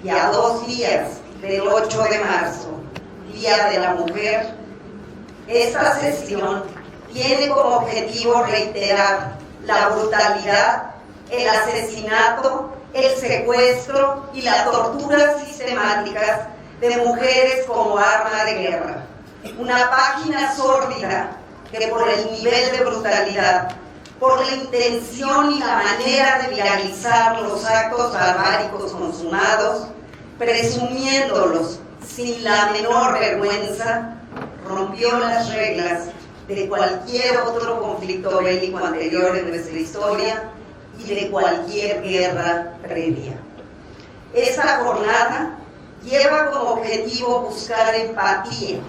y a 2 días del 8 de marzo, Día de la Mujer, esta sesión tiene como objetivo reiterar la brutalidad, el asesinato, el secuestro y la tortura sistemáticas de mujeres como arma de guerra. Una página sórdida que por el nivel de brutalidad, por la intención y la manera de viralizar los actos barbáricos consumados, presumiéndolos sin la menor vergüenza, rompió las reglas de cualquier otro conflicto bélico anterior en nuestra historia y de cualquier guerra previa. Esta jornada lleva como objetivo buscar empatía,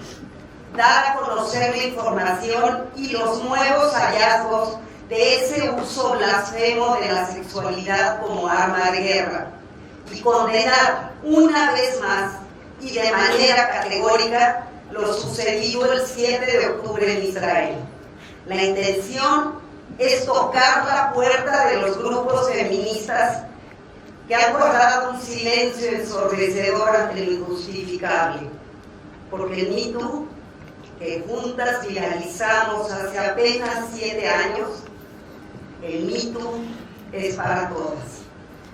dar a conocer la información y los nuevos hallazgos de ese uso blasfemo de la sexualidad como arma de guerra y condenar una vez más y de manera categórica lo sucedido el 7 de octubre en Israel. La intención es tocar la puerta de los grupos feministas que han guardado un silencio ensordecedor ante lo injustificable, porque el Me Too, que juntas viralizamos hace apenas 7 años, el Me Too es para todas.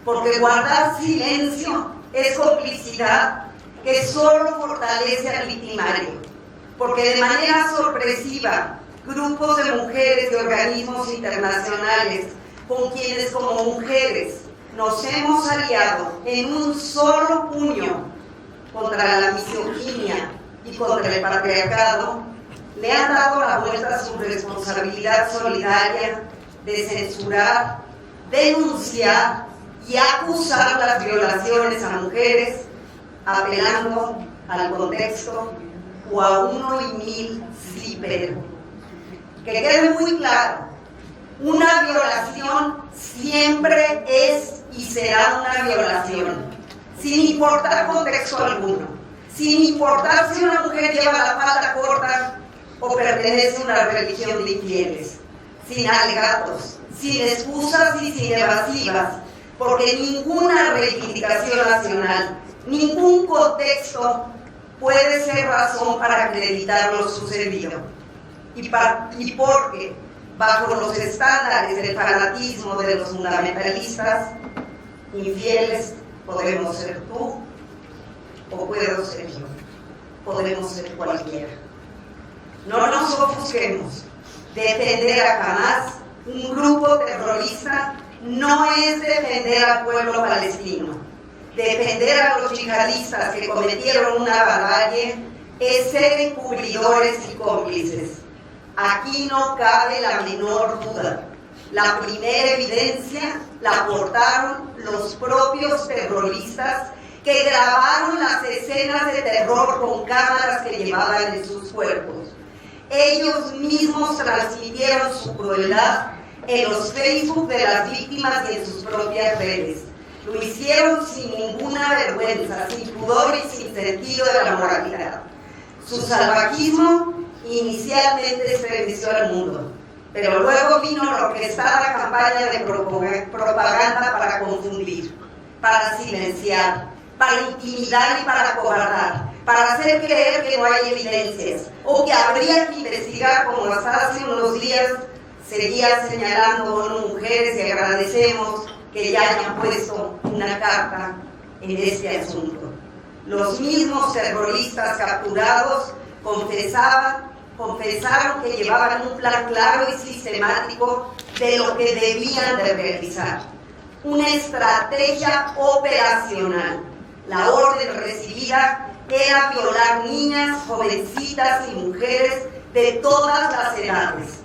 Porque guardar silencio es complicidad que solo fortalece al victimario. Porque de manera sorpresiva, grupos de mujeres y organismos internacionales con quienes como mujeres nos hemos aliado en un solo puño contra la misoginia y contra el patriarcado, le han dado la vuelta a su responsabilidad solidaria de censurar, denunciar y acusar las violaciones a mujeres, apelando al contexto o a uno y mil sí pero. Que quede muy claro, una violación siempre es y será una violación, sin importar contexto alguno, sin importar si una mujer lleva la falda corta o pertenece a una religión de infieles, sin alegatos, sin excusas y sin evasivas, porque ninguna reivindicación nacional, ningún contexto puede ser razón para acreditar lo sucedido. Y porque, bajo los estándares del fanatismo de los fundamentalistas, infieles podemos ser tú o puedo ser yo, podemos ser cualquiera. No nos ofusquemos. Defender a Hamas, un grupo terrorista, no es defender al pueblo palestino. Defender a los yihadistas que cometieron una barbarie es ser encubridores y cómplices. Aquí no cabe la menor duda. La primera evidencia la aportaron los propios terroristas que grabaron las escenas de terror con cámaras que llevaban en sus cuerpos. Ellos mismos transmitieron su crueldad en los Facebook de las víctimas y en sus propias redes. Lo hicieron sin ninguna vergüenza, sin pudor y sin sentido de la moralidad. Su salvajismo inicialmente estremeció al mundo, pero luego vino la orquestada campaña de propaganda para confundir, para silenciar, para intimidar y para acobardar, para hacer creer que no hay evidencias o que habría que investigar, como hasta hace unos días seguía señalando ONU Mujeres, y agradecemos que ya hayan puesto una carta en este asunto. Los mismos terroristas capturados confesaron que llevaban un plan claro y sistemático de lo que debían de realizar. Una estrategia operacional. La orden recibida era violar niñas, jovencitas y mujeres de todas las edades.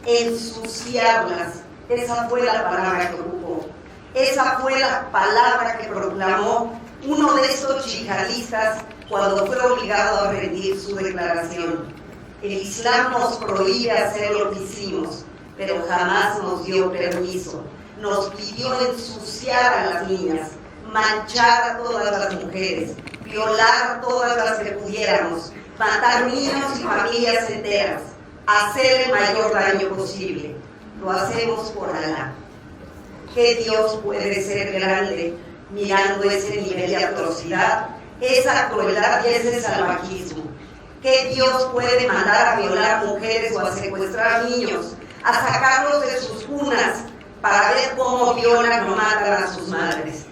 Ensuciarlas. Esa fue la palabra que ocupó. Esa fue la palabra que proclamó uno de estos yihadistas cuando fue obligado a rendir su declaración. El Islam nos prohíbe hacer lo que hicimos, pero jamás nos dio permiso. Nos pidió ensuciar a las niñas, manchar a todas las mujeres, violar a todas las que pudiéramos, matar niños y familias enteras, hacer el mayor daño posible. Lo hacemos por Alá. ¿Qué Dios puede ser grande mirando ese nivel de atrocidad, esa crueldad y ese salvajismo? ¿Qué Dios puede mandar a violar mujeres o a secuestrar niños, a sacarlos de sus cunas para ver cómo violan o matan a sus madres?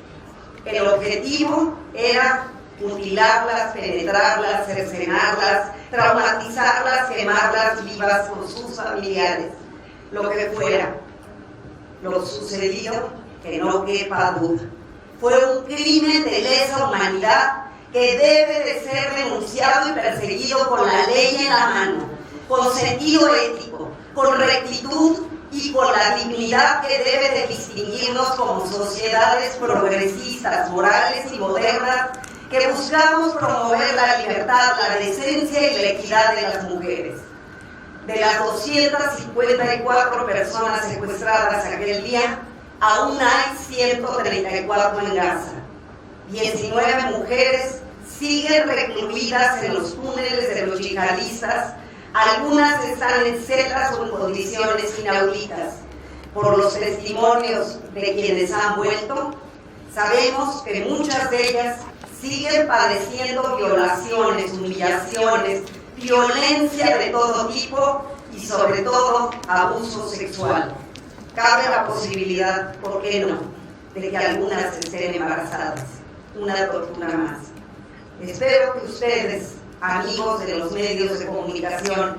El objetivo era mutilarlas, penetrarlas, cercenarlas, traumatizarlas, quemarlas vivas con sus familiares, lo que fuera. Lo sucedido, que no quepa duda, fue un crimen de lesa humanidad que debe de ser denunciado y perseguido con la ley en la mano, con sentido ético, con rectitud y con la dignidad que debe de distinguirnos como sociedades progresistas, morales y modernas que buscamos promover la libertad, la decencia y la equidad de las mujeres. De las 254 personas secuestradas aquel día, aún hay 134 en Gaza. 19 mujeres siguen recluidas en los túneles de los yihadistas. Algunas están en celdas o en condiciones inauditas. Por los testimonios de quienes han vuelto, sabemos que muchas de ellas siguen padeciendo violaciones, humillaciones, violencia de todo tipo y sobre todo abuso sexual. Cabe la posibilidad, ¿por qué no?, de que algunas estén embarazadas. Una tortura más. Espero que ustedes, amigos de los medios de comunicación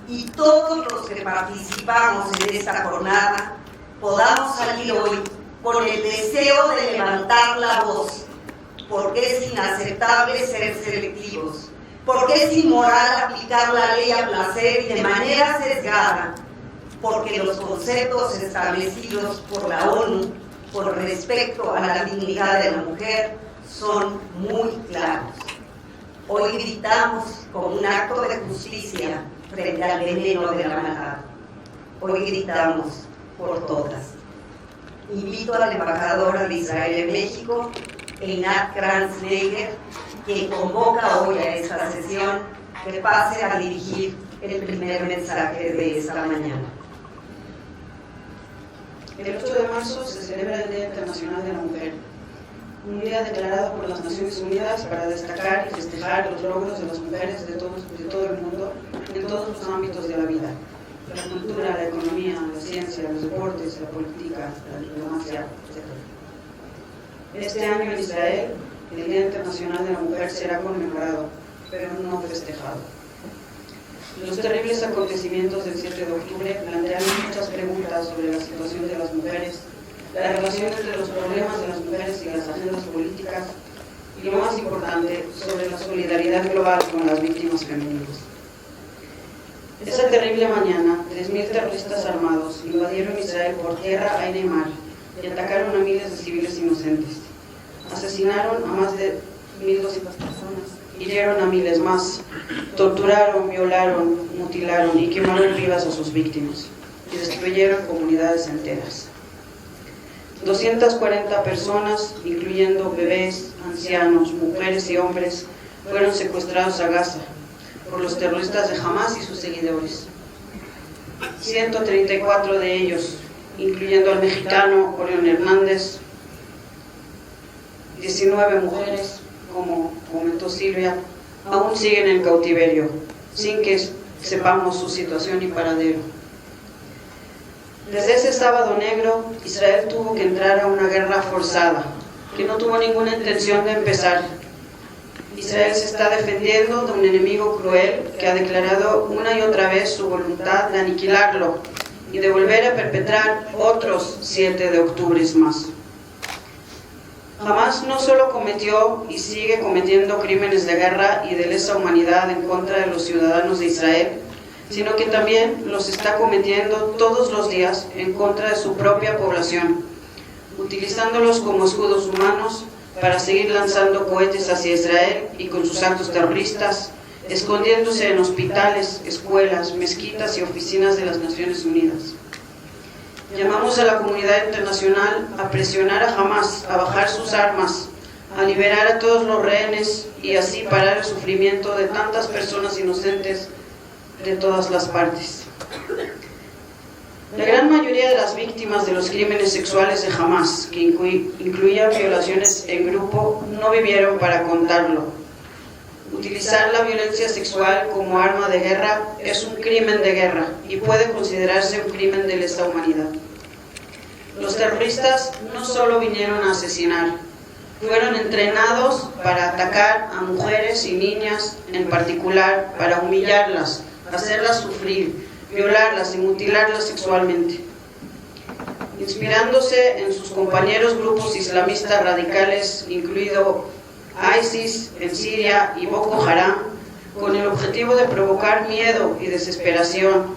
y todos los que participamos en esta jornada, podamos salir hoy con el deseo de levantar la voz, porque es inaceptable ser selectivos, porque es inmoral aplicar la ley a placer y de manera sesgada, porque los conceptos establecidos por la ONU con respecto a la dignidad de la mujer son muy claros. Hoy gritamos como un acto de justicia frente al veneno de la maldad. Hoy gritamos por todas. Invito al embajador de Israel en México, Einat Kranz-Neiger, quien convoca hoy a esta sesión, que pase a dirigir el primer mensaje de esta mañana. El 8 de marzo se celebra el Día Internacional de la Mujer, un día declarado por las Naciones Unidas para destacar y festejar los logros de las mujeres de todo el mundo en todos los ámbitos de la vida: la cultura, la economía, la ciencia, los deportes, la política, la diplomacia, etc. Este año en Israel, el Día Internacional de la Mujer será conmemorado, pero no festejado. Los terribles acontecimientos del 7 de octubre plantearon muchas preguntas sobre la situación de las mujeres, la relación entre los problemas de las mujeres y las agendas políticas, y lo más importante, sobre la solidaridad global con las víctimas femeninas. Esa terrible mañana, 3.000 terroristas armados invadieron Israel por tierra, aire y mar y atacaron a miles de civiles inocentes. Asesinaron a más de 1.200 personas, hirieron a miles más, torturaron, violaron, mutilaron y quemaron vivas a sus víctimas y destruyeron comunidades enteras. 240 personas, incluyendo bebés, ancianos, mujeres y hombres, fueron secuestrados a Gaza por los terroristas de Hamas y sus seguidores. 134 de ellos, incluyendo al mexicano Orión Hernández, 19 mujeres, como comentó Silvia, aún siguen en cautiverio, sin que sepamos su situación y paradero. Desde ese sábado negro, Israel tuvo que entrar a una guerra forzada, que no tuvo ninguna intención de empezar. Israel se está defendiendo de un enemigo cruel que ha declarado una y otra vez su voluntad de aniquilarlo y de volver a perpetrar otros 7 de octubre más. Hamas no solo cometió y sigue cometiendo crímenes de guerra y de lesa humanidad en contra de los ciudadanos de Israel, sino que también los está cometiendo todos los días en contra de su propia población, utilizándolos como escudos humanos para seguir lanzando cohetes hacia Israel y con sus actos terroristas, escondiéndose en hospitales, escuelas, mezquitas y oficinas de las Naciones Unidas. Llamamos a la comunidad internacional a presionar a Hamas a bajar sus armas, a liberar a todos los rehenes y así parar el sufrimiento de tantas personas inocentes de todas las partes. La gran mayoría de las víctimas de los crímenes sexuales de Hamás, que incluían violaciones en grupo, no vivieron para contarlo. Utilizar la violencia sexual como arma de guerra es un crimen de guerra y puede considerarse un crimen de lesa humanidad. Los terroristas no solo vinieron a asesinar, fueron entrenados para atacar a mujeres y niñas, en particular para humillarlas, hacerlas sufrir, violarlas y mutilarlas sexualmente. Inspirándose en sus compañeros grupos islamistas radicales, incluido ISIS en Siria y Boko Haram, con el objetivo de provocar miedo y desesperación,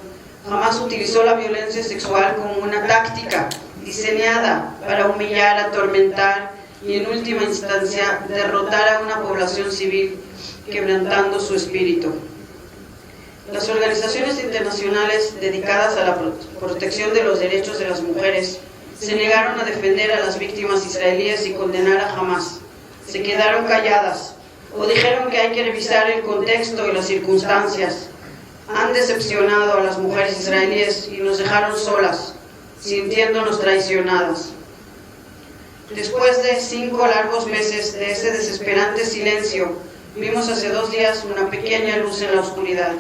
Hamás utilizó la violencia sexual como una táctica diseñada para humillar, atormentar y en última instancia derrotar a una población civil, quebrantando su espíritu. Las organizaciones internacionales dedicadas a la protección de los derechos de las mujeres se negaron a defender a las víctimas israelíes y condenar a Hamás. Se quedaron calladas o dijeron que hay que revisar el contexto y las circunstancias. Han decepcionado a las mujeres israelíes y nos dejaron solas, sintiéndonos traicionadas. Después de 5 largos meses de ese desesperante silencio, vimos hace 2 días una pequeña luz en la oscuridad.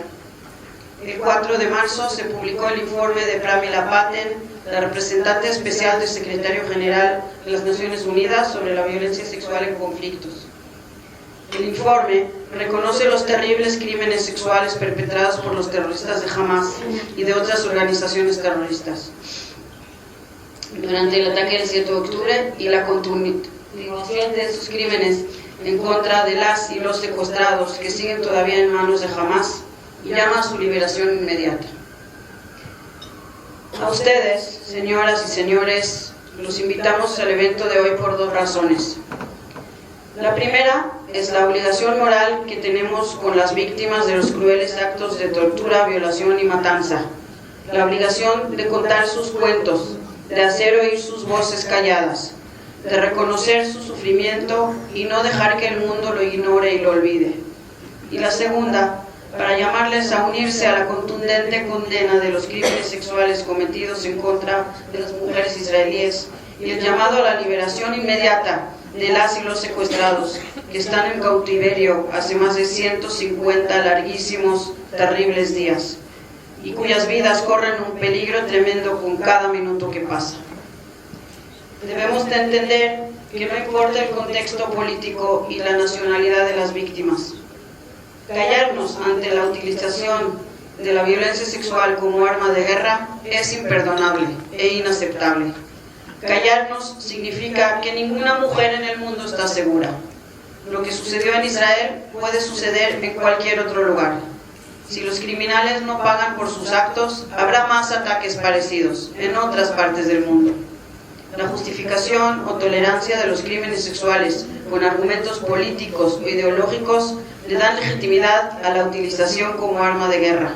El 4 de marzo se publicó el informe de Pramila Patten, la representante especial del Secretario General de las Naciones Unidas sobre la violencia sexual en conflictos. El informe reconoce los terribles crímenes sexuales perpetrados por los terroristas de Hamás y de otras organizaciones terroristas durante el ataque del 7 de octubre y la continuación de esos crímenes en contra de las y los secuestrados que siguen todavía en manos de Hamás, y llama a su liberación inmediata. A ustedes, señoras y señores, los invitamos al evento de hoy por 2 razones. La primera es la obligación moral que tenemos con las víctimas de los crueles actos de tortura, violación y matanza. La obligación de contar sus cuentos, de hacer oír sus voces calladas, de reconocer su sufrimiento y no dejar que el mundo lo ignore y lo olvide. Y la segunda, para llamarles a unirse a la contundente condena de los crímenes sexuales cometidos en contra de las mujeres israelíes y el llamado a la liberación inmediata de las y los secuestrados que están en cautiverio hace más de 150 larguísimos, terribles días y cuyas vidas corren un peligro tremendo con cada minuto que pasa. Debemos de entender que no importa el contexto político y la nacionalidad de las víctimas. Callarnos ante la utilización de la violencia sexual como arma de guerra es imperdonable e inaceptable. Callarnos significa que ninguna mujer en el mundo está segura. Lo que sucedió en Israel puede suceder en cualquier otro lugar. Si los criminales no pagan por sus actos, habrá más ataques parecidos en otras partes del mundo. La justificación o tolerancia de los crímenes sexuales con argumentos políticos o ideológicos le dan legitimidad a la utilización como arma de guerra.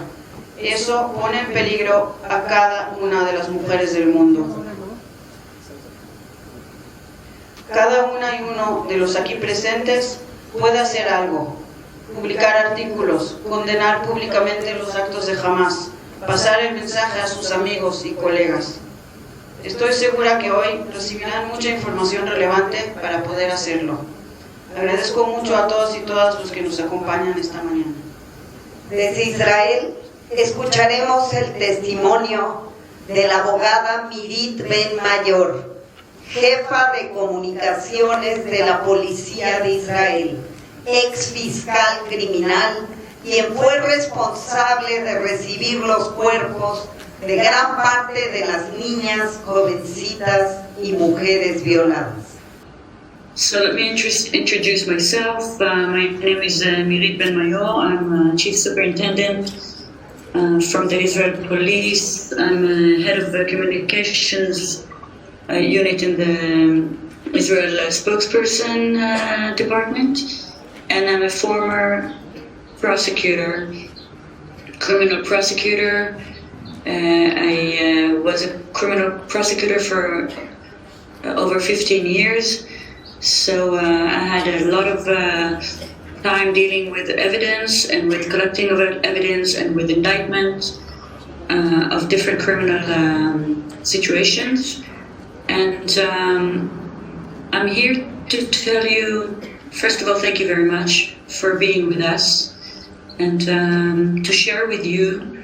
Eso pone en peligro a cada una de las mujeres del mundo. Cada una y uno de los aquí presentes puede hacer algo: publicar artículos, condenar públicamente los actos de Hamás, pasar el mensaje a sus amigos y colegas. Estoy segura que hoy recibirán mucha información relevante para poder hacerlo. Agradezco mucho a todos y todas los que nos acompañan esta mañana. Desde Israel escucharemos el testimonio de la abogada Mirit Ben Mayor, jefa de comunicaciones de la Policía de Israel, ex fiscal criminal, quien fue responsable de recibir los cuerpos de gran parte de las niñas, jovencitas y mujeres violadas. So let me introduce myself. My name is Mirit Ben Mayor. I'm Chief Superintendent from the Israel Police. I'm head of the communications unit in the Israel spokesperson department, and I'm a former prosecutor, criminal prosecutor. I was a criminal prosecutor for over 15 years. So I had a lot of time dealing with evidence and with collecting of evidence and with indictment. of different criminal situations. And I'm here to tell you, first of all, thank you very much for being with us, and to share with you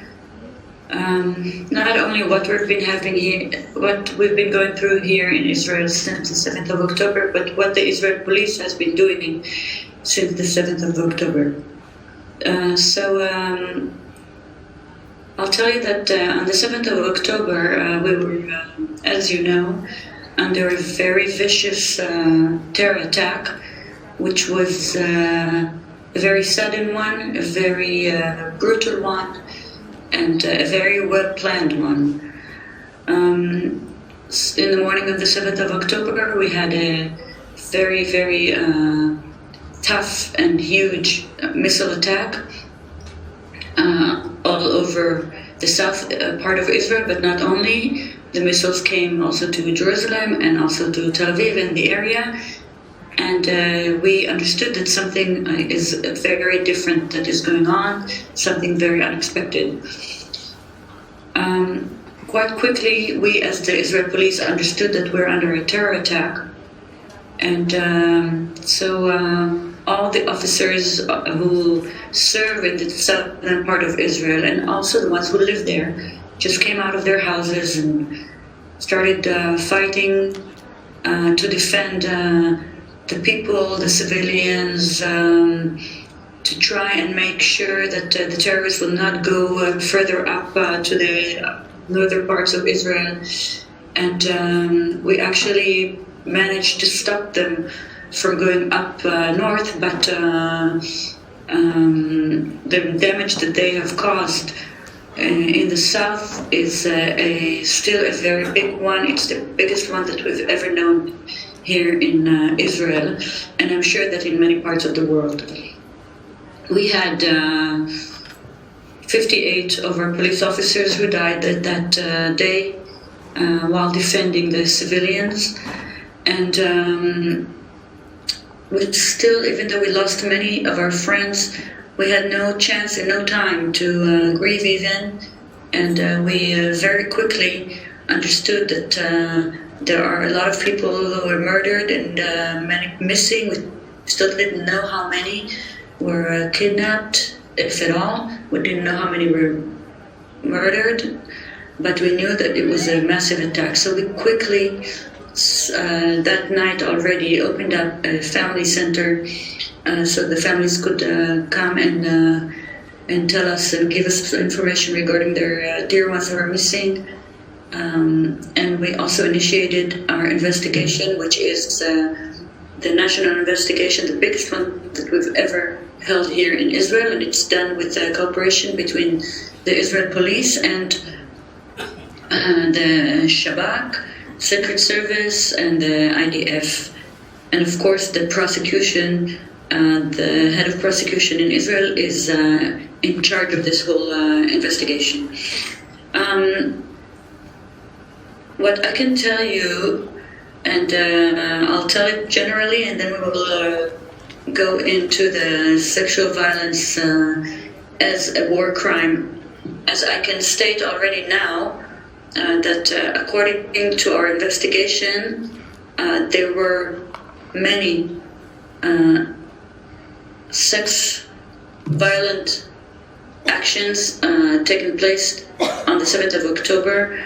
not only what we've been having here, what we've been going through here in Israel since the 7th of October, but what the Israel police has been doing since the 7th of October. I'll tell you that on the 7th of October, we were, as you know, under a very vicious terror attack, which was a very sudden one, a very brutal one, and a very well-planned one. In the morning of the 7th of October, we had a very, very tough and huge missile attack all over the south part of Israel, but not only. The missiles came also to Jerusalem and also to Tel Aviv and the area. And we understood that something is very different that is going on, something very unexpected. Quite quickly, we as the Israel police understood that we're under a terror attack. And so all the officers who serve in the southern part of Israel, and also the ones who live there, just came out of their houses and started fighting to defend the people, the civilians, to try and make sure that the terrorists will not go further up to the northern parts of Israel. And we actually managed to stop them from going up north, but the damage that they have caused in the south is still a very big one. It's the biggest one that we've ever known here in Israel, and I'm sure that in many parts of the world. We had 58 of our police officers who died that day while defending the civilians. And we still, even though we lost many of our friends, we had no chance and no time to grieve even. And we very quickly understood that there are a lot of people who were murdered and many missing. We still didn't know how many were kidnapped, if at all. We didn't know how many were murdered, but we knew that it was a massive attack. So we quickly, that night already, opened up a family center so the families could come and tell us and give us information regarding their dear ones who are missing. And we also initiated our investigation, which is the national investigation, the biggest one that we've ever held here in Israel, and it's done with cooperation between the Israel police and the Shabak, Secret Service, and the IDF. And of course the prosecution, the head of prosecution in Israel is in charge of this whole investigation. What I can tell you, and I'll tell it generally, and then we will go into the sexual violence as a war crime. As I can state already now, that according to our investigation, there were many sex violent actions taking place on the 7th of October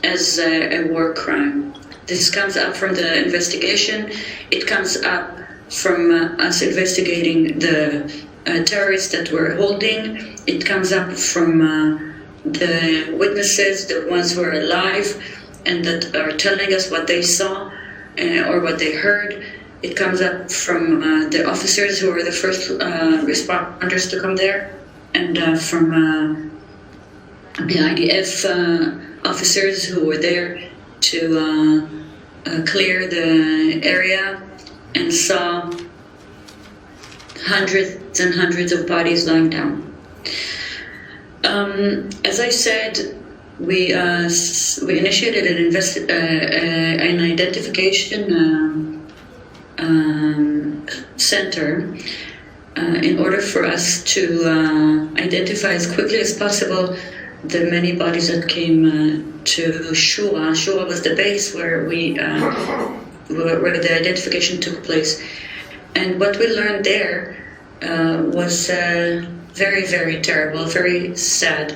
as a war crime. This comes up from the investigation. It comes up from us investigating the terrorists that we're holding. It comes up from the witnesses, the ones who are alive and that are telling us what they saw or what they heard. It comes up from the officers who were the first responders to come there, and from the IDF officers who were there to clear the area and saw hundreds and hundreds of bodies lying down. As I said, we initiated an identification center in order for us to identify as quickly as possible the many bodies that came to Shura. Shura was the base where where the identification took place. And what we learned there was very, very terrible, very sad.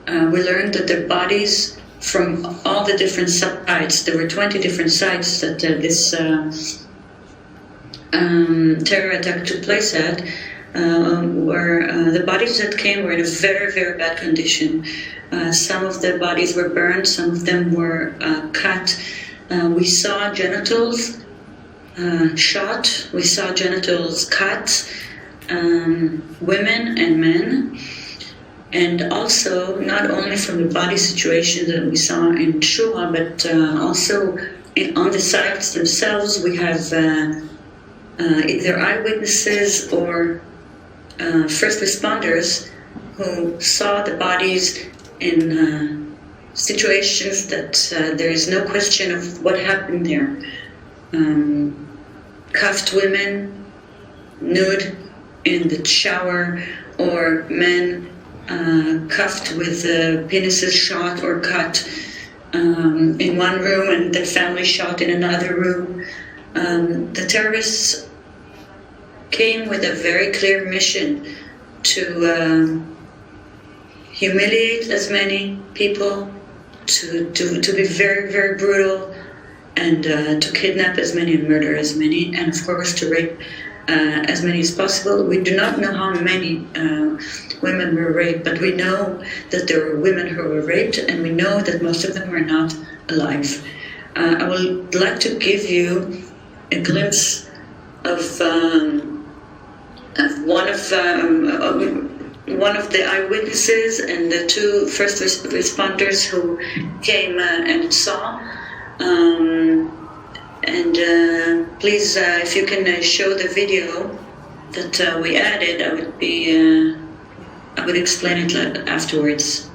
We learned that the bodies from all the different sites, there were 20 different sites that this terror attack took place at, where the bodies that came were in a very, very bad condition. Some of the bodies were burned, some of them were cut. We saw genitals shot, we saw genitals cut, women and men. And also, not only from the body situation that we saw in Shura, but also on the sites themselves, we have either eyewitnesses or first responders who saw the bodies in situations that there is no question of what happened there. Cuffed women, nude in the shower, or men cuffed with penises shot or cut in one room and the family shot in another room. The terrorists came with a very clear mission to humiliate as many people, to be very, very brutal, and to kidnap as many and murder as many, and of course to rape as many as possible. We do not know how many women were raped, but we know that there were women who were raped, and we know that most of them were not alive. I would like to give you a glimpse of one of the eyewitnesses and the two first responders who came and saw. Please, if you can show the video that we added, I would explain it afterwards.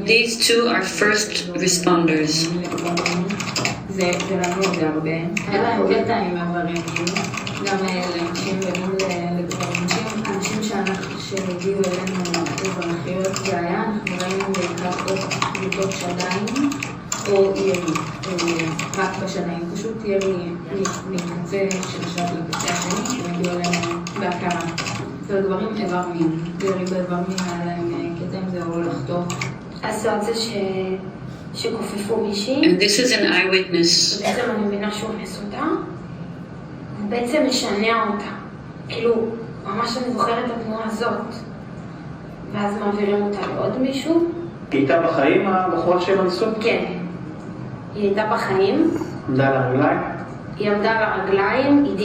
These two are first responders. זה לנו עוד הרבה. היה להם קטע עם עברים, גם לאנשים וגם לגברים. אנשים שהגיעו אלינו אזרחיות, זה היה, אנחנו ראינו בעיקר או פליטות שדיים, או ירי, רק בשדיים. פשוט ירי מקצה של שד לקצה השני, שהגיעו אלינו בהכרה. זה דברים איבר מין. ירי באיבר מין היה להם קטע עם זה או לחטוף. הסוד זה שכופפו מישהי. And this is an eyewitness. בעצם אני מבינה שהוא אונס אותה, ובעצם משנע אותה. כאילו, ממש אני זוכרת את התנועה הזאת. ואז מעבירים אותה לעוד מישהו. היא הייתה בחיים, הבחורה שהם אנסו? כן. היא הייתה בחיים. עמדה על הרגליים? היא עמדה על הרגליים, היא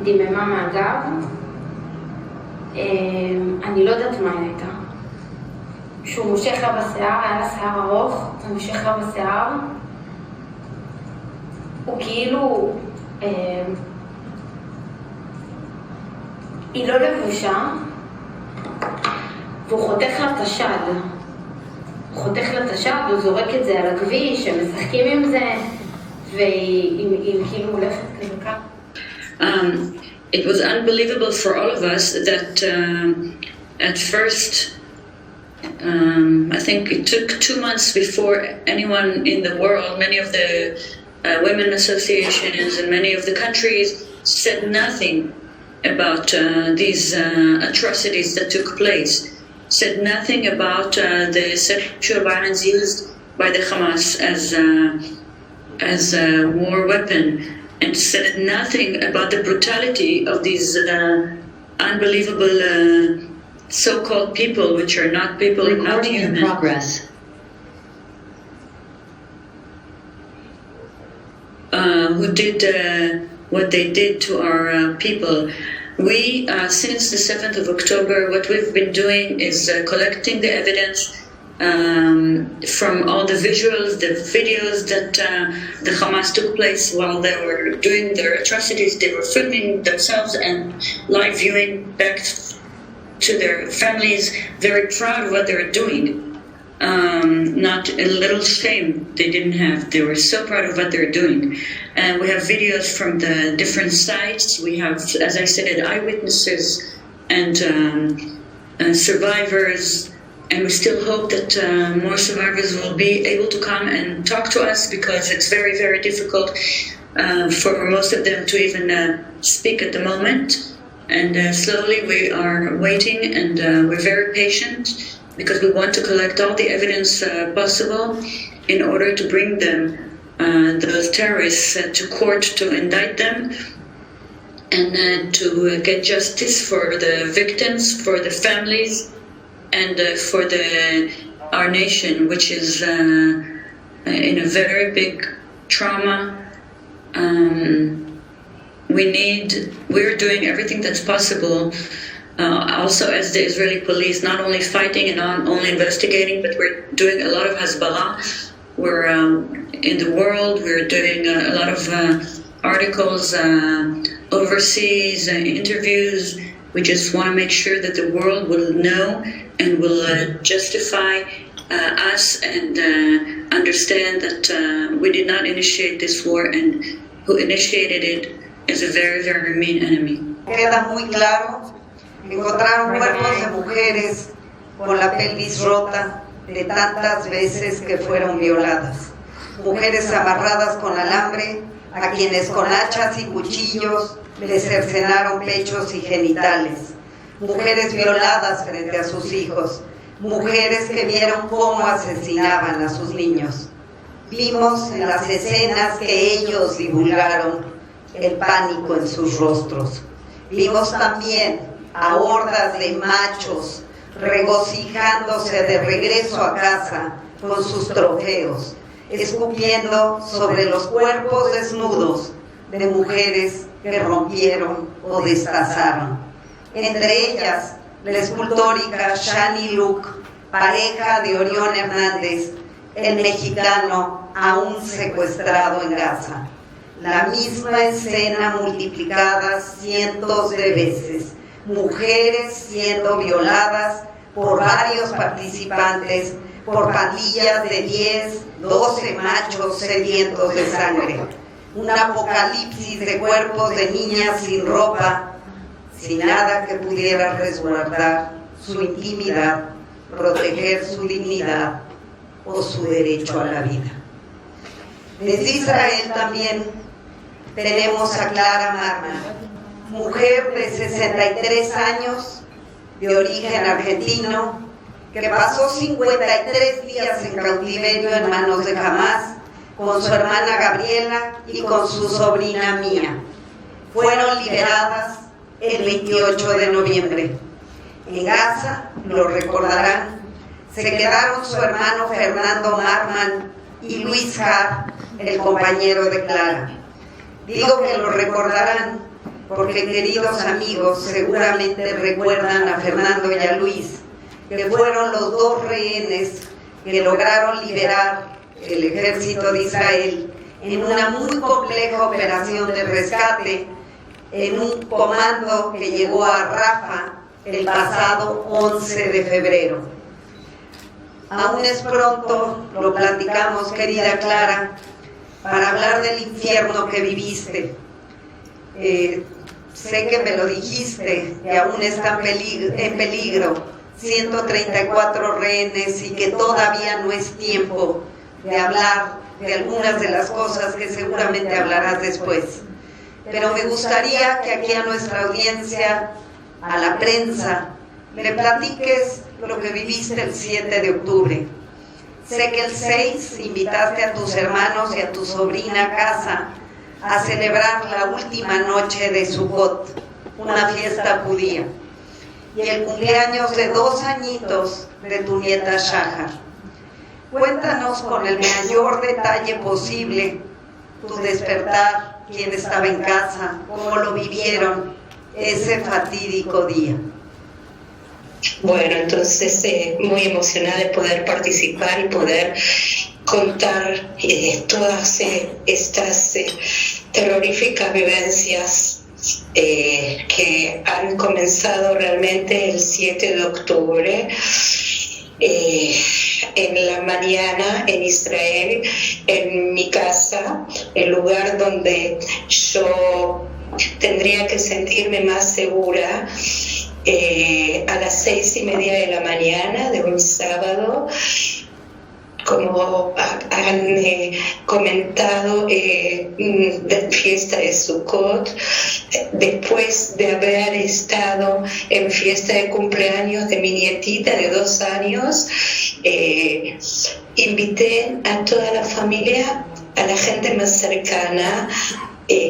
דיממה מהגב. אני לא יודעת מה היא הייתה. שהוא מושך לה בשיער, היה לה שיער ארוך, הוא מושך לה בשיער. הוא כאילו... היא לא לבושה, והוא חותך לה את השד. הוא חותך לה את השד, הוא זורק את זה על הכביש, הם משחקים עם זה, והיא כאילו הולכת כזה כך. It was unbelievable for all of us that at first, I think it took 2 months before anyone in the world, many of the women associations and many of the countries said nothing about these atrocities that took place, said nothing about the sexual violence used by the Hamas as a war weapon, and said nothing about the brutality of these unbelievable so-called people, which are not people, not human. In progress. Who did what they did to our people. We, since the 7th of October, what we've been doing is collecting the evidence from all the visuals, the videos that the Hamas took place while they were doing their atrocities. They were filming themselves and live viewing back to their families, very proud of what they were doing. Not a little shame they didn't have. They were so proud of what they're doing. And we have videos from the different sites. We have, as I said, eyewitnesses and survivors. And we still hope that more survivors will be able to come and talk to us, because it's very, very difficult for most of them to even speak at the moment. And slowly we are waiting, and we're very patient, because we want to collect all the evidence possible in order to bring them, those terrorists, to court to indict them, and to get justice for the victims, for the families, and for our nation, which is in a very big trauma. We're doing everything that's possible. Also, as the Israeli police, not only fighting and not only investigating, but we're doing a lot of hasbara. We're in the world. We're doing a lot of articles overseas, interviews. We just want to make sure that the world will know and will justify us and understand that we did not initiate this war, and who initiated it is a very, very mean enemy. Queda muy claro. Encontraron cuerpos de mujeres con la pelvis rota de tantas veces que fueron violadas. Mujeres amarradas con alambre, a quienes con hachas y cuchillos les cercenaron pechos y genitales. Mujeres violadas frente a sus hijos. Mujeres que vieron cómo asesinaban a sus niños. Vimos en las escenas que ellos divulgaron el pánico en sus rostros. Vimos también a hordas de machos regocijándose de regreso a casa con sus trofeos, escupiendo sobre los cuerpos desnudos de mujeres que rompieron o destazaron. Entre ellas, la escultórica Shani Luke, pareja de Orión Hernández, el mexicano aún secuestrado en Gaza. La misma escena multiplicada cientos de veces. Mujeres siendo violadas por varios participantes, por pandillas de 10, 12 machos sedientos de sangre. Un apocalipsis de cuerpos de niñas sin ropa, sin nada que pudiera resguardar su intimidad, proteger su dignidad o su derecho a la vida. Desde Israel también tenemos a Clara Marman, mujer de 63 años, de origen argentino, que pasó 53 días en cautiverio en manos de Hamas, con su hermana Gabriela y con su sobrina Mía. Fueron liberadas el 28 de noviembre. En Gaza, lo recordarán, se quedaron su hermano Fernando Marman y Luis Har, el compañero de Clara. Digo que lo recordarán porque, queridos amigos, seguramente recuerdan a Fernando y a Luis, que fueron los dos rehenes que lograron liberar el ejército de Israel en una muy compleja operación de rescate, en un comando que llegó a Rafa el pasado 11 de febrero. Aún es pronto, lo platicamos, querida Clara, para hablar del infierno que viviste. Sé que me lo dijiste, que aún está en peligro 134 rehenes y que todavía no es tiempo de hablar de algunas de las cosas que seguramente hablarás después. Pero me gustaría que aquí a nuestra audiencia, a la prensa, le platiques lo que viviste el 7 de octubre. Sé que el 6 invitaste a tus hermanos y a tu sobrina a casa a celebrar la última noche de Sukkot, una fiesta judía, y el cumpleaños de 2 añitos de tu nieta Shahar. Cuéntanos con el mayor detalle posible tu despertar, quién estaba en casa, cómo lo vivieron ese fatídico día. Bueno, entonces muy emocionada de poder participar y poder contar todas estas terroríficas vivencias que han comenzado realmente el 7 de octubre. En la mañana en Israel, en mi casa, el lugar donde yo tendría que sentirme más segura, a las 6:30 de la mañana de un sábado, como han comentado, de fiesta de Sukkot, después de haber estado en fiesta de cumpleaños de mi nietita de 2 años, invité a toda la familia, a la gente más cercana,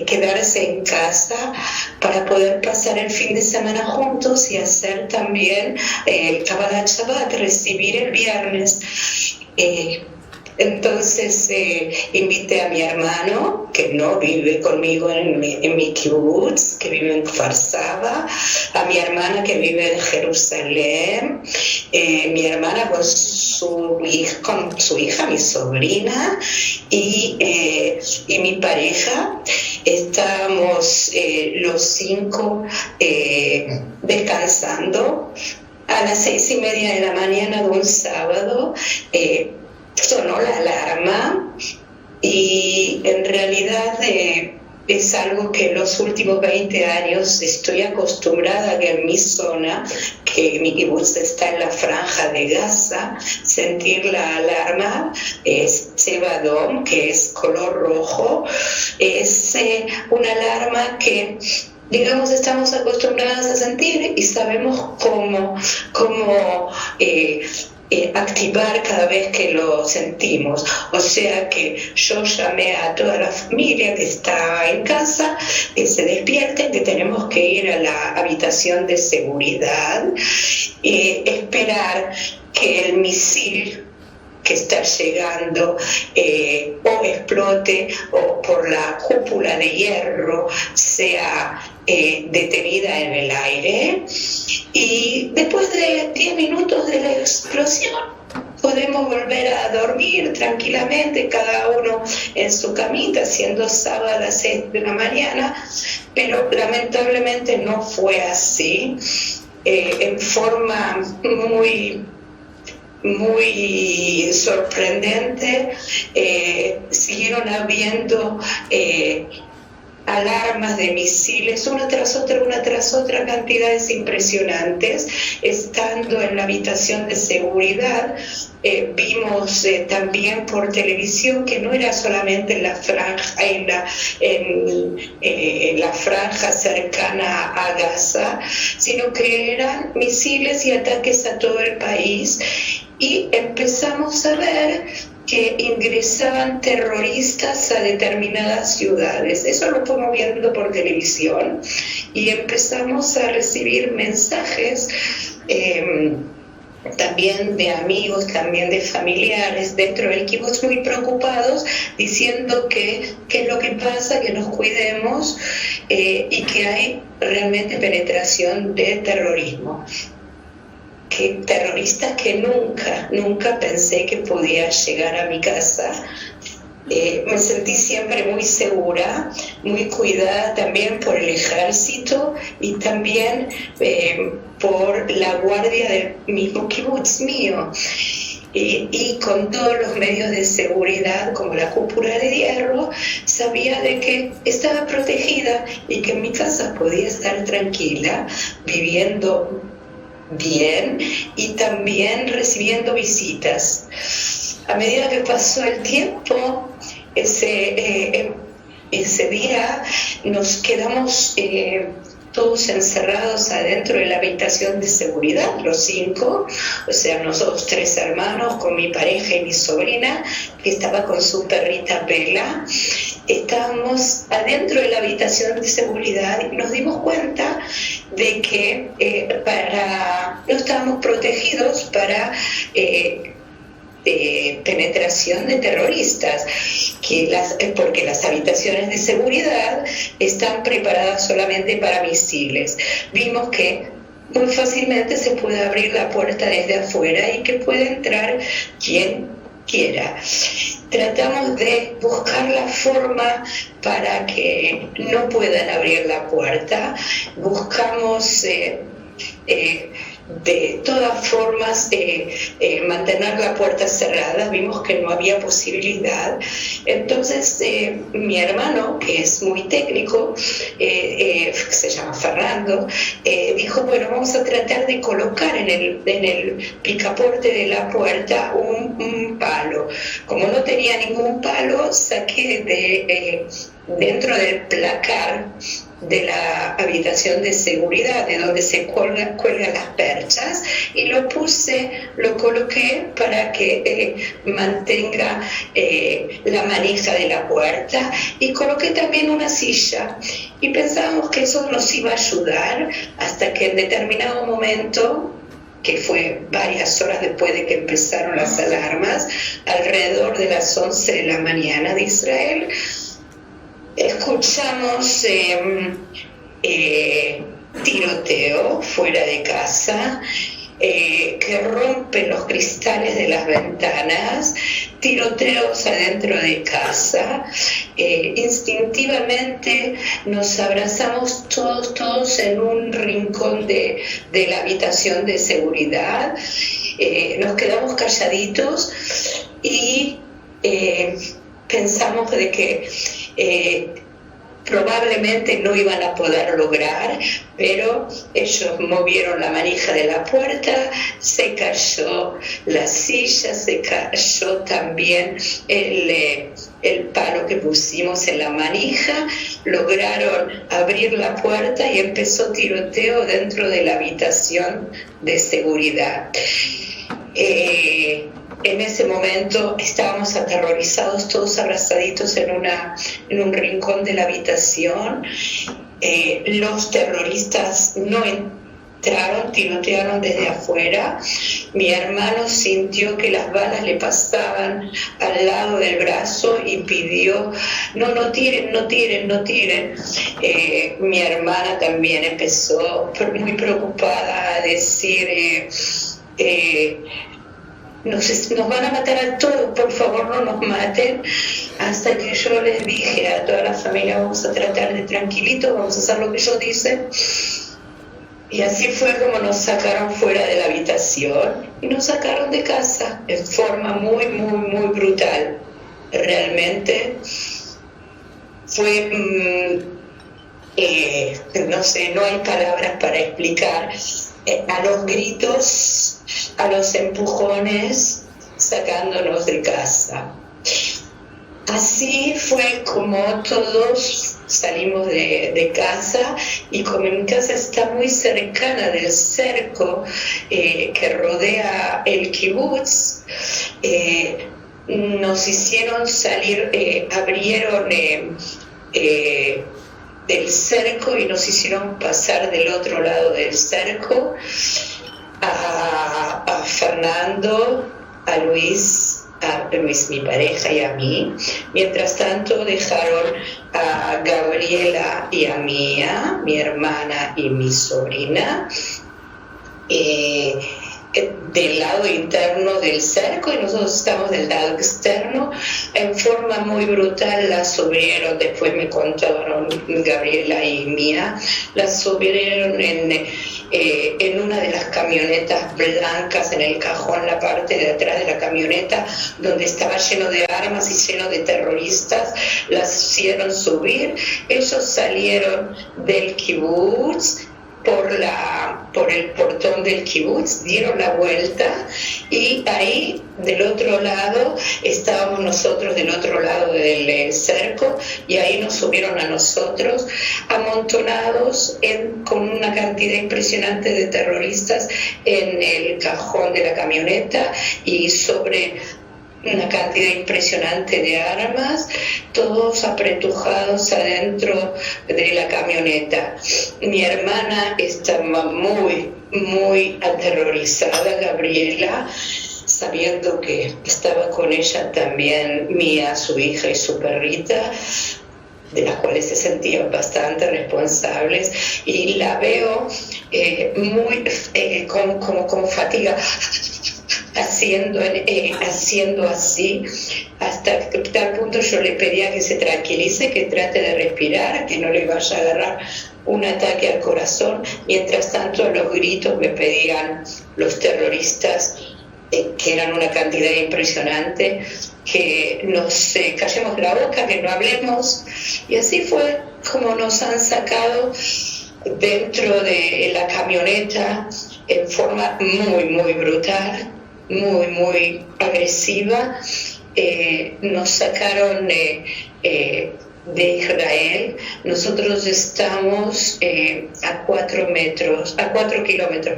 quedarse en casa para poder pasar el fin de semana juntos y hacer también el Kabbalat Shabbat, recibir el viernes. Entonces invité a mi hermano, que no vive conmigo en mi kibbutz, que vive en Kfar Saba, a mi hermana que vive en Jerusalén, mi hermana con su hija, mi sobrina, y mi pareja. Estábamos los 5 descansando. A las 6:30 de la mañana de un sábado sonó la alarma, y en realidad es algo que en los últimos 20 años estoy acostumbrada a que en mi zona, que mi kibbutz está en la franja de Gaza, sentir la alarma. Es Tzeva Adom, que es color rojo. Es una alarma que, digamos, estamos acostumbradas a sentir y sabemos cómo activar cada vez que lo sentimos. O sea que yo llamé a toda la familia que está en casa, que se despierten, que tenemos que ir a la habitación de seguridad, esperar que el misil que está llegando o explote, o por la cúpula de hierro sea detenida en el aire, y después de 10 minutos de la explosión podemos volver a dormir tranquilamente, cada uno en su camita, siendo sábado a las 6 de la mañana, pero lamentablemente no fue así. En forma muy sorprendente, siguieron habiendo alarmas de misiles, una tras otra, cantidades impresionantes. Estando en la habitación de seguridad, vimos también por televisión que no era solamente en la franja cercana a Gaza, sino que eran misiles y ataques a todo el país, y empezamos a ver que ingresaban terroristas a determinadas ciudades. Eso lo fuimos viendo por televisión, y empezamos a recibir mensajes también de amigos, también de familiares dentro del kibbutz, muy preocupados, diciendo que qué es lo que pasa, que nos cuidemos, y que hay realmente penetración de terrorismo. Que terroristas que nunca pensé que podía llegar a mi casa. Me sentí siempre muy segura, muy cuidada también por el ejército y también por la guardia del mismo kibbutz mío. Y con todos los medios de seguridad, como la cúpula de hierro, sabía de que estaba protegida y que en mi casa podía estar tranquila, viviendo bien y también recibiendo visitas. A medida que pasó el tiempo, ese día nos quedamos todos encerrados adentro de la habitación de seguridad, los 5, o sea, nosotros 3 hermanos con mi pareja y mi sobrina, que estaba con su perrita Bella. Estábamos adentro de la habitación de seguridad y nos dimos cuenta de que no estábamos protegidos para penetración de terroristas, porque las habitaciones de seguridad están preparadas solamente para misiles. Vimos que muy fácilmente se puede abrir la puerta desde afuera y que pueda entrar quien quiera. Tratamos de buscar la forma para que no puedan abrir la puerta. Buscamos de todas formas mantener la puerta cerrada. Vimos que no había posibilidad. Entonces mi hermano, que es muy técnico, se llama Fernando, dijo, bueno, vamos a tratar de colocar en el picaporte de la puerta un palo. Como no tenía ningún palo, saqué dentro del placar de la habitación de seguridad, de donde se cuelgan las perchas, y lo coloqué para que mantenga la manija de la puerta, y coloqué también una silla, y pensábamos que eso nos iba a ayudar, hasta que en determinado momento, que fue varias horas después de que empezaron las alarmas, alrededor de las 11 de la mañana de Israel, escuchamos tiroteo fuera de casa, que rompen los cristales de las ventanas, tiroteos adentro de casa. Instintivamente nos abrazamos todos en un rincón de la habitación de seguridad. Nos quedamos calladitos y pensamos de que probablemente no iban a poder lograr, pero ellos movieron la manija de la puerta, se cayó la silla, se cayó también el palo que pusimos en la manija, lograron abrir la puerta y empezó tiroteo dentro de la habitación de seguridad. En ese momento estábamos aterrorizados, todos abrazaditos en un rincón de la habitación. Los terroristas no entraron, tirotearon desde afuera. Mi hermano sintió que las balas le pasaban al lado del brazo y pidió, no tiren. Mi hermana también empezó muy preocupada a decir, nos van a matar a todos, por favor no nos maten, hasta que yo les dije a toda la familia, vamos a tratar de tranquilito, vamos a hacer lo que ellos dicen. Y así fue como nos sacaron fuera de la habitación y nos sacaron de casa en forma muy brutal. Realmente fue, no sé, no hay palabras para explicar. A los gritos, a los empujones, sacándonos de casa. Así fue como todos salimos de casa, y como mi casa está muy cercana del cerco que rodea el kibutz, nos hicieron salir, abrieron del cerco y nos hicieron pasar del otro lado del cerco a Fernando, a Luis mi pareja y a mí. Mientras tanto dejaron a Gabriela y a Mía, mi hermana y mi sobrina, del lado interno del cerco, y nosotros estamos del lado externo. En forma muy brutal las subieron, después me contaron Gabriela y Mía, las subieron en una de las camionetas blancas, en el cajón, la parte de atrás de la camioneta, donde estaba lleno de armas y lleno de terroristas. Las hicieron subir. Ellos salieron del kibutz por el portón del kibutz, dieron la vuelta, y ahí del otro lado estábamos nosotros, del otro lado del cerco, y ahí nos subieron a nosotros amontonados con una cantidad impresionante de terroristas en el cajón de la camioneta y sobre una cantidad impresionante de armas, todos apretujados adentro de la camioneta. Mi hermana estaba muy aterrorizada, Gabriela, sabiendo que estaba con ella también Mía, su hija, y su perrita. de las cuales se sentían bastante responsables, y la veo muy con fatiga, haciendo así, hasta tal punto yo le pedía que se tranquilice, que trate de respirar, que no le vaya a agarrar un ataque al corazón. Mientras tanto, a los gritos me pedían los terroristas, que eran una cantidad impresionante, que nos callemos la boca, que no hablemos. Y así fue como nos han sacado dentro de la camioneta en forma muy, muy brutal, muy, muy agresiva. Nos sacaron de Israel. Nosotros estamos a 4 kilómetros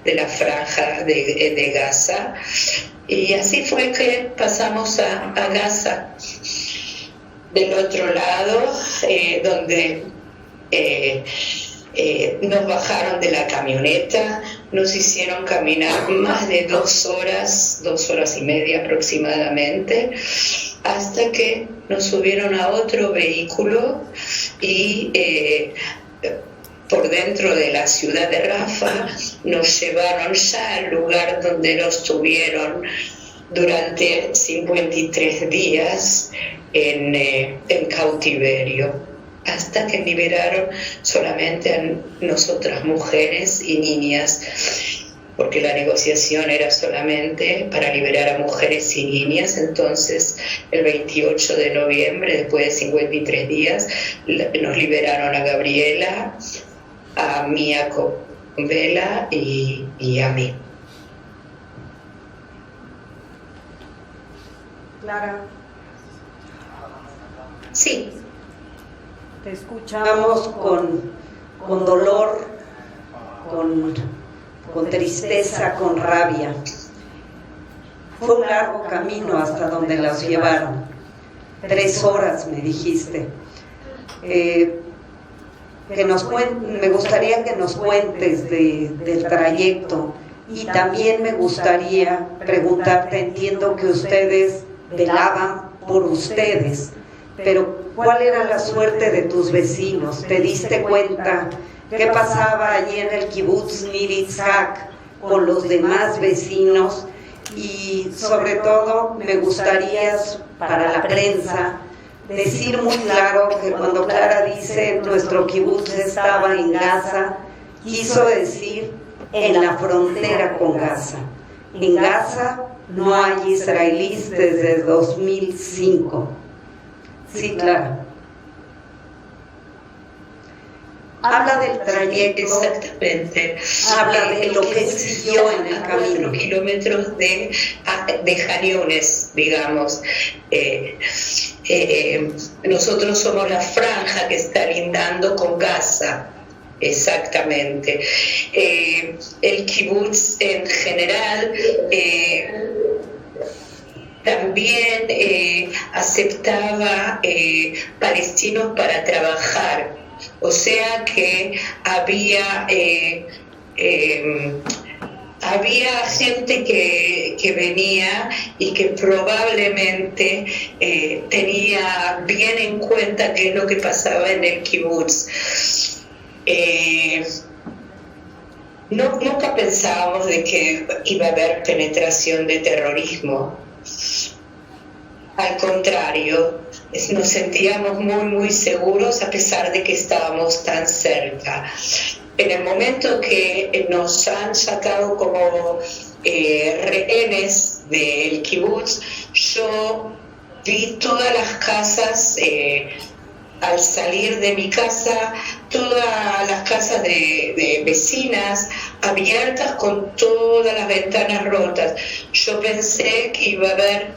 de la franja de Gaza, y así fue que pasamos a Gaza. Del otro lado, donde nos bajaron de la camioneta, nos hicieron caminar más de 2 horas y media aproximadamente, hasta que nos subieron a otro vehículo y por dentro de la ciudad de Rafah nos llevaron ya al lugar donde nos tuvieron durante 53 días en cautiverio, hasta que liberaron solamente a nosotras mujeres y niñas, porque la negociación era solamente para liberar a mujeres y niñas. Entonces, el 28 de noviembre, después de 53 días, nos liberaron a Gabriela, a Mia Vela y a mí. Clara. Sí. Te escuchamos con dolor, con tristeza, con rabia. Fue un largo camino hasta donde las llevaron. 3 horas, me dijiste. Me gustaría que nos cuentes del trayecto, y también me gustaría preguntarte, entiendo que ustedes velaban por ustedes, pero ¿cuál era la suerte de tus vecinos? ¿Te diste cuenta qué pasaba allí en el kibutz Nir Yitzhak con los demás vecinos? Y sobre todo me gustaría, para la prensa, decir muy claro que cuando Clara dice nuestro kibutz estaba en Gaza, quiso decir en la frontera con Gaza. En Gaza no hay israelíes desde 2005. Sí, Clara. Habla del trayecto. Exactamente. Habla de lo que siguió en el camino. 4 kilómetros de Janiones, digamos. Nosotros somos la franja que está lindando con Gaza. Exactamente. El kibutz en general también aceptaba palestinos para trabajar. O sea que había gente que venía y que probablemente tenía bien en cuenta qué es lo que pasaba en el kibutz. Nunca pensábamos de que iba a haber penetración de terrorismo. Al contrario, nos sentíamos muy, muy seguros a pesar de que estábamos tan cerca. En el momento que nos han sacado como rehenes del kibutz, yo vi todas las casas, al salir de mi casa, todas las casas de vecinas abiertas con todas las ventanas rotas. Yo pensé que iba a haber,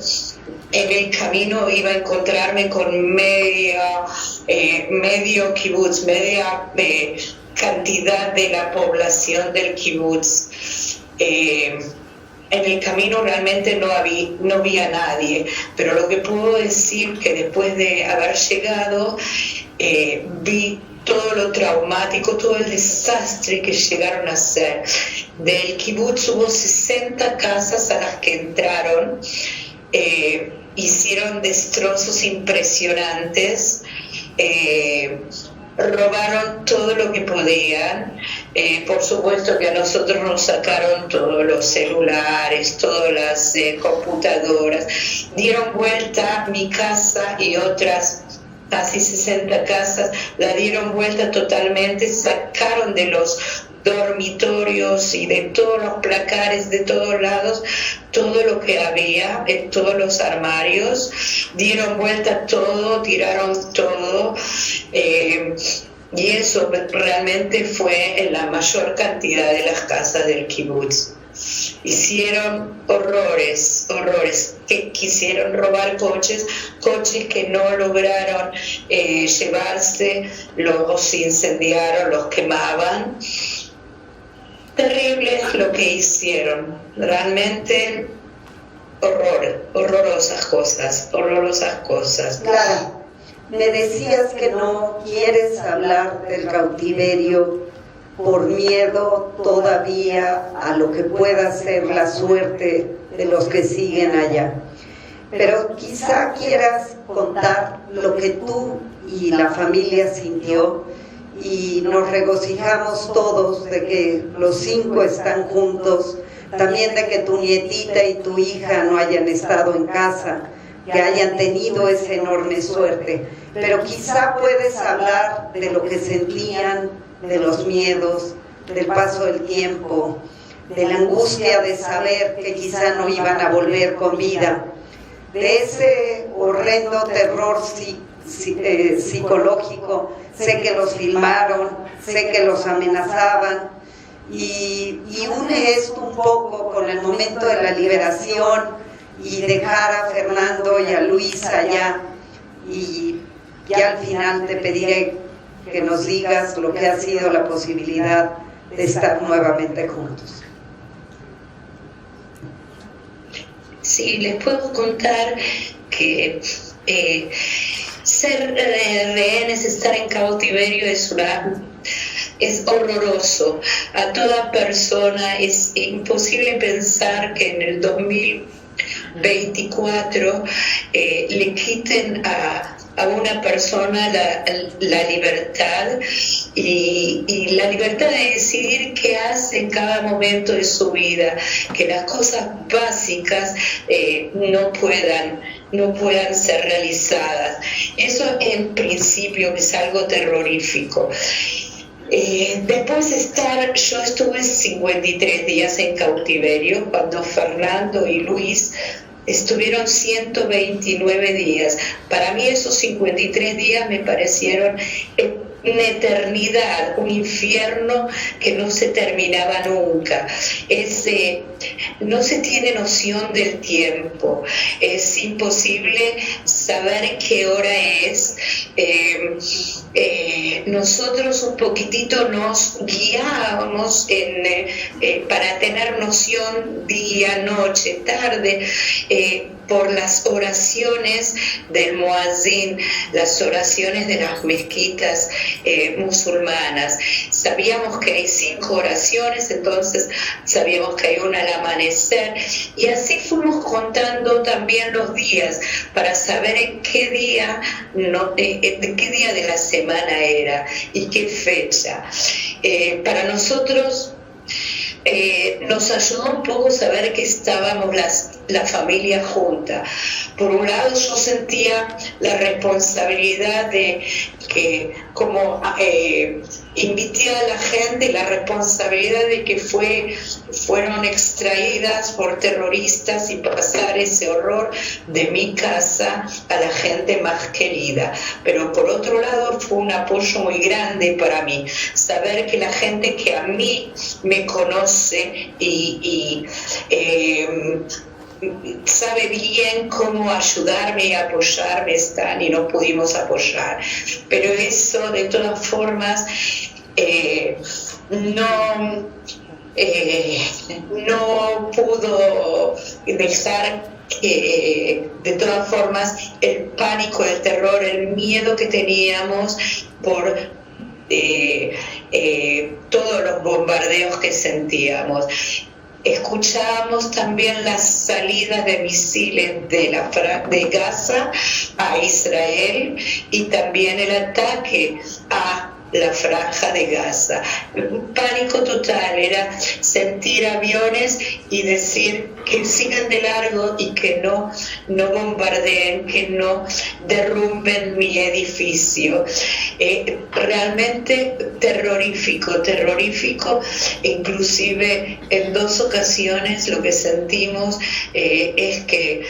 en el camino iba a encontrarme con medio kibutz, media cantidad de la población del kibutz. En el camino realmente no vi a nadie, pero lo que puedo decir que después de haber llegado vi todo lo traumático, todo el desastre que llegaron a hacer. Del kibutz hubo 60 casas a las que entraron, hicieron destrozos impresionantes, robaron todo lo que podían. Por supuesto que a nosotros nos sacaron todos los celulares, todas las computadoras. Dieron vuelta mi casa y otras casi 60 casas, la dieron vuelta totalmente, sacaron de los dormitorios y de todos los placares de todos lados todo lo que había en todos los armarios, dieron vuelta todo, tiraron todo, y eso realmente fue en la mayor cantidad de las casas del kibutz. Hicieron horrores, que quisieron robar coches que no lograron llevarse, los incendiaron, los quemaban. Terrible lo que hicieron, realmente horrorosas cosas. Clara, me decías que no quieres hablar del cautiverio por miedo todavía a lo que pueda ser la suerte de los que siguen allá. Pero quizá quieras contar lo que tú y la familia sintió, y nos regocijamos todos de que los 5 están juntos, también de que tu nietita y tu hija no hayan estado en casa, que hayan tenido esa enorme suerte. Pero quizá puedes hablar de lo que sentían, de los miedos, del paso del tiempo, de la angustia de saber que quizá no iban a volver con vida, de ese horrendo terror psicológico. Sé que los filmaron, sé que los amenazaban, y une esto un poco con el momento de la liberación y dejar a Fernando y a Luis allá, y ya al final te pediré que nos digas lo que ha sido la posibilidad de estar nuevamente juntos. Sí, les puedo contar que ser rehenes, estar en cautiverio es horroroso. A toda persona es imposible pensar que en el 2024 le quiten a una persona la libertad y la libertad de decidir qué hace en cada momento de su vida, que las cosas básicas no puedan ser realizadas. Eso en principio es algo terrorífico. Después yo estuve 53 días en cautiverio, cuando Fernando y Luis estuvieron 129 días. Para mí esos 53 días me parecieron una eternidad, un infierno que no se terminaba nunca. No se tiene noción del tiempo, es imposible saber qué hora es. Nosotros un poquitito nos guiábamos para tener noción día, noche, tarde, por las oraciones del muazzin, las oraciones de las mezquitas musulmanas. Sabíamos que hay 5 oraciones, entonces sabíamos que hay una al amanecer, y así fuimos contando también los días para saber en qué día, qué día de la semana era y qué fecha. Para nosotros nos ayudó un poco saber que estábamos la familia junta. Por un lado, yo sentía la responsabilidad de que, como invité a la gente, la responsabilidad de que fueron extraídas por terroristas y pasar ese horror de mi casa a la gente más querida. Pero por otro lado, fue un apoyo muy grande para mí, saber que la gente que a mí me conoce y sabe bien cómo ayudarme y apoyarme están, y nos pudimos apoyar. Pero eso, de todas formas, no pudo dejar que, de todas formas, el pánico, el terror, el miedo que teníamos por todos los bombardeos que sentíamos. Escuchábamos también las salidas de misiles de Gaza a Israel y también el ataque a la franja de Gaza. Un pánico total, era sentir aviones y decir que sigan de largo y que no bombardeen, que no derrumben mi edificio. Realmente terrorífico, inclusive en 2 ocasiones lo que sentimos es que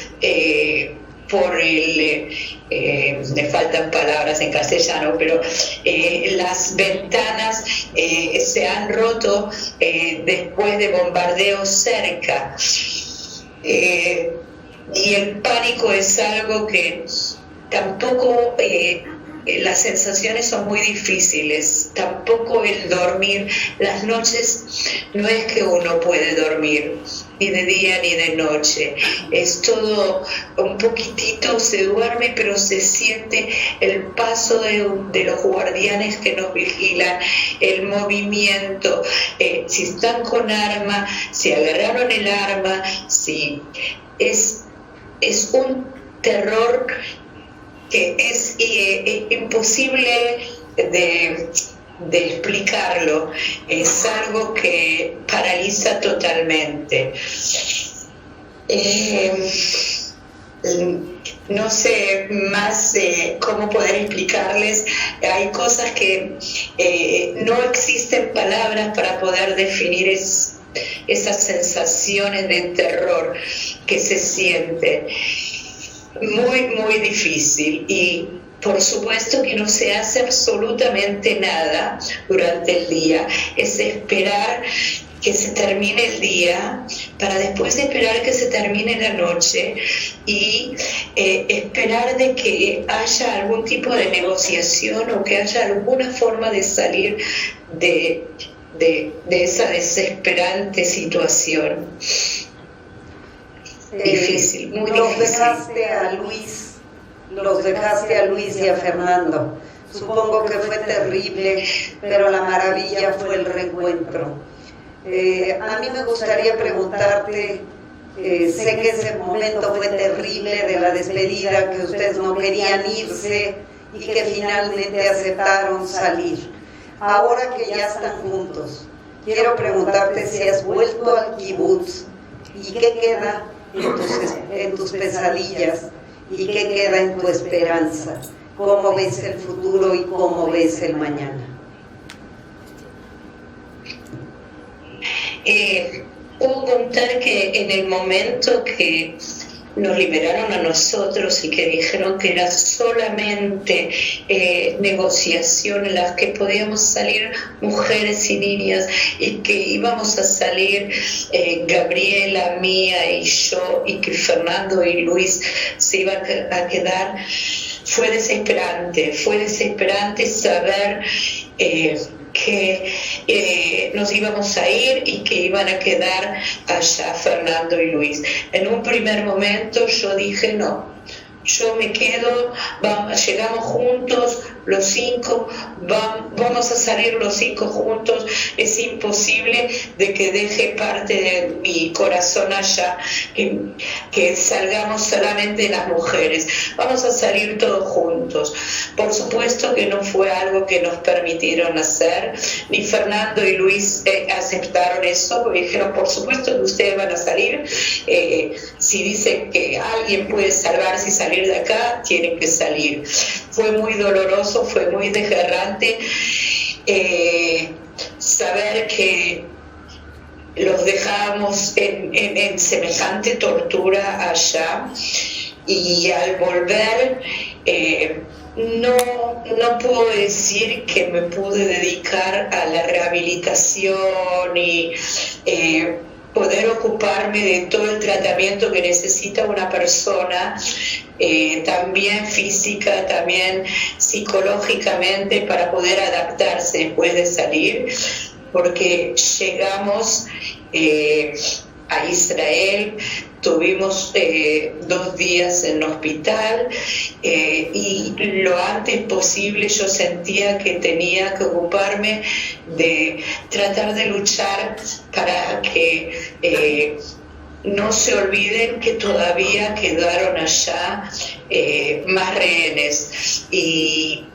me faltan palabras en castellano, pero las ventanas se han roto después de bombardeos cerca. Y el pánico es algo que tampoco, las sensaciones son muy difíciles, tampoco el dormir, las noches no es que uno puede dormir, ni de día ni de noche, es todo un poquitito, se duerme, pero se siente el paso de los guardianes que nos vigilan, el movimiento, si están con arma, si agarraron el arma, si es un terror que es imposible de explicarlo, es algo que paraliza totalmente. No sé más cómo poder explicarles, hay cosas que no existen palabras para poder definir esas sensaciones de terror que se sienten. Muy difícil, y por supuesto que no se hace absolutamente nada durante el día, es esperar que se termine el día para después esperar que se termine la noche y esperar de que haya algún tipo de negociación o que haya alguna forma de salir de esa desesperante situación. Difícil, muy difícil. Los dejaste a Luis y a Fernando. Supongo que fue terrible, pero la maravilla fue el reencuentro. A mí me gustaría preguntarte, sé que ese momento fue terrible de la despedida, que ustedes no querían irse y que finalmente aceptaron salir. Ahora que ya están juntos, quiero preguntarte si has vuelto al kibutz y qué queda en tus pesadillas y qué queda en tu esperanza. ¿Cómo ves el futuro y cómo ves el mañana? Puedo contar que en el momento que nos liberaron a nosotros y que dijeron que era solamente negociación en las que podíamos salir mujeres y niñas y que íbamos a salir Gabriela, Mía y yo, y que Fernando y Luis se iban a quedar, fue desesperante saber que nos íbamos a ir y que iban a quedar allá Fernando y Luis. En un primer momento yo dije no, yo me quedo, llegamos juntos los 5, vamos a salir los 5 juntos, es imposible de que deje parte de mi corazón allá, que salgamos solamente las mujeres, vamos a salir todos juntos. Por supuesto que no fue algo que nos permitieron hacer, ni Fernando y Luis aceptaron eso, porque dijeron por supuesto que ustedes van a salir, si dicen que alguien puede salvarse y salir de acá, tienen que salir. Fue muy doloroso, fue muy desgarrante saber que los dejábamos en semejante tortura allá, y al volver no puedo decir que me pude dedicar a la rehabilitación y poder ocuparme de todo el tratamiento que necesita una persona, también física, también psicológicamente, para poder adaptarse después de salir, porque llegamos a Israel Tuvimos 2 días en el hospital y lo antes posible yo sentía que tenía que ocuparme de tratar de luchar para que no se olviden que todavía quedaron allá más rehenes, y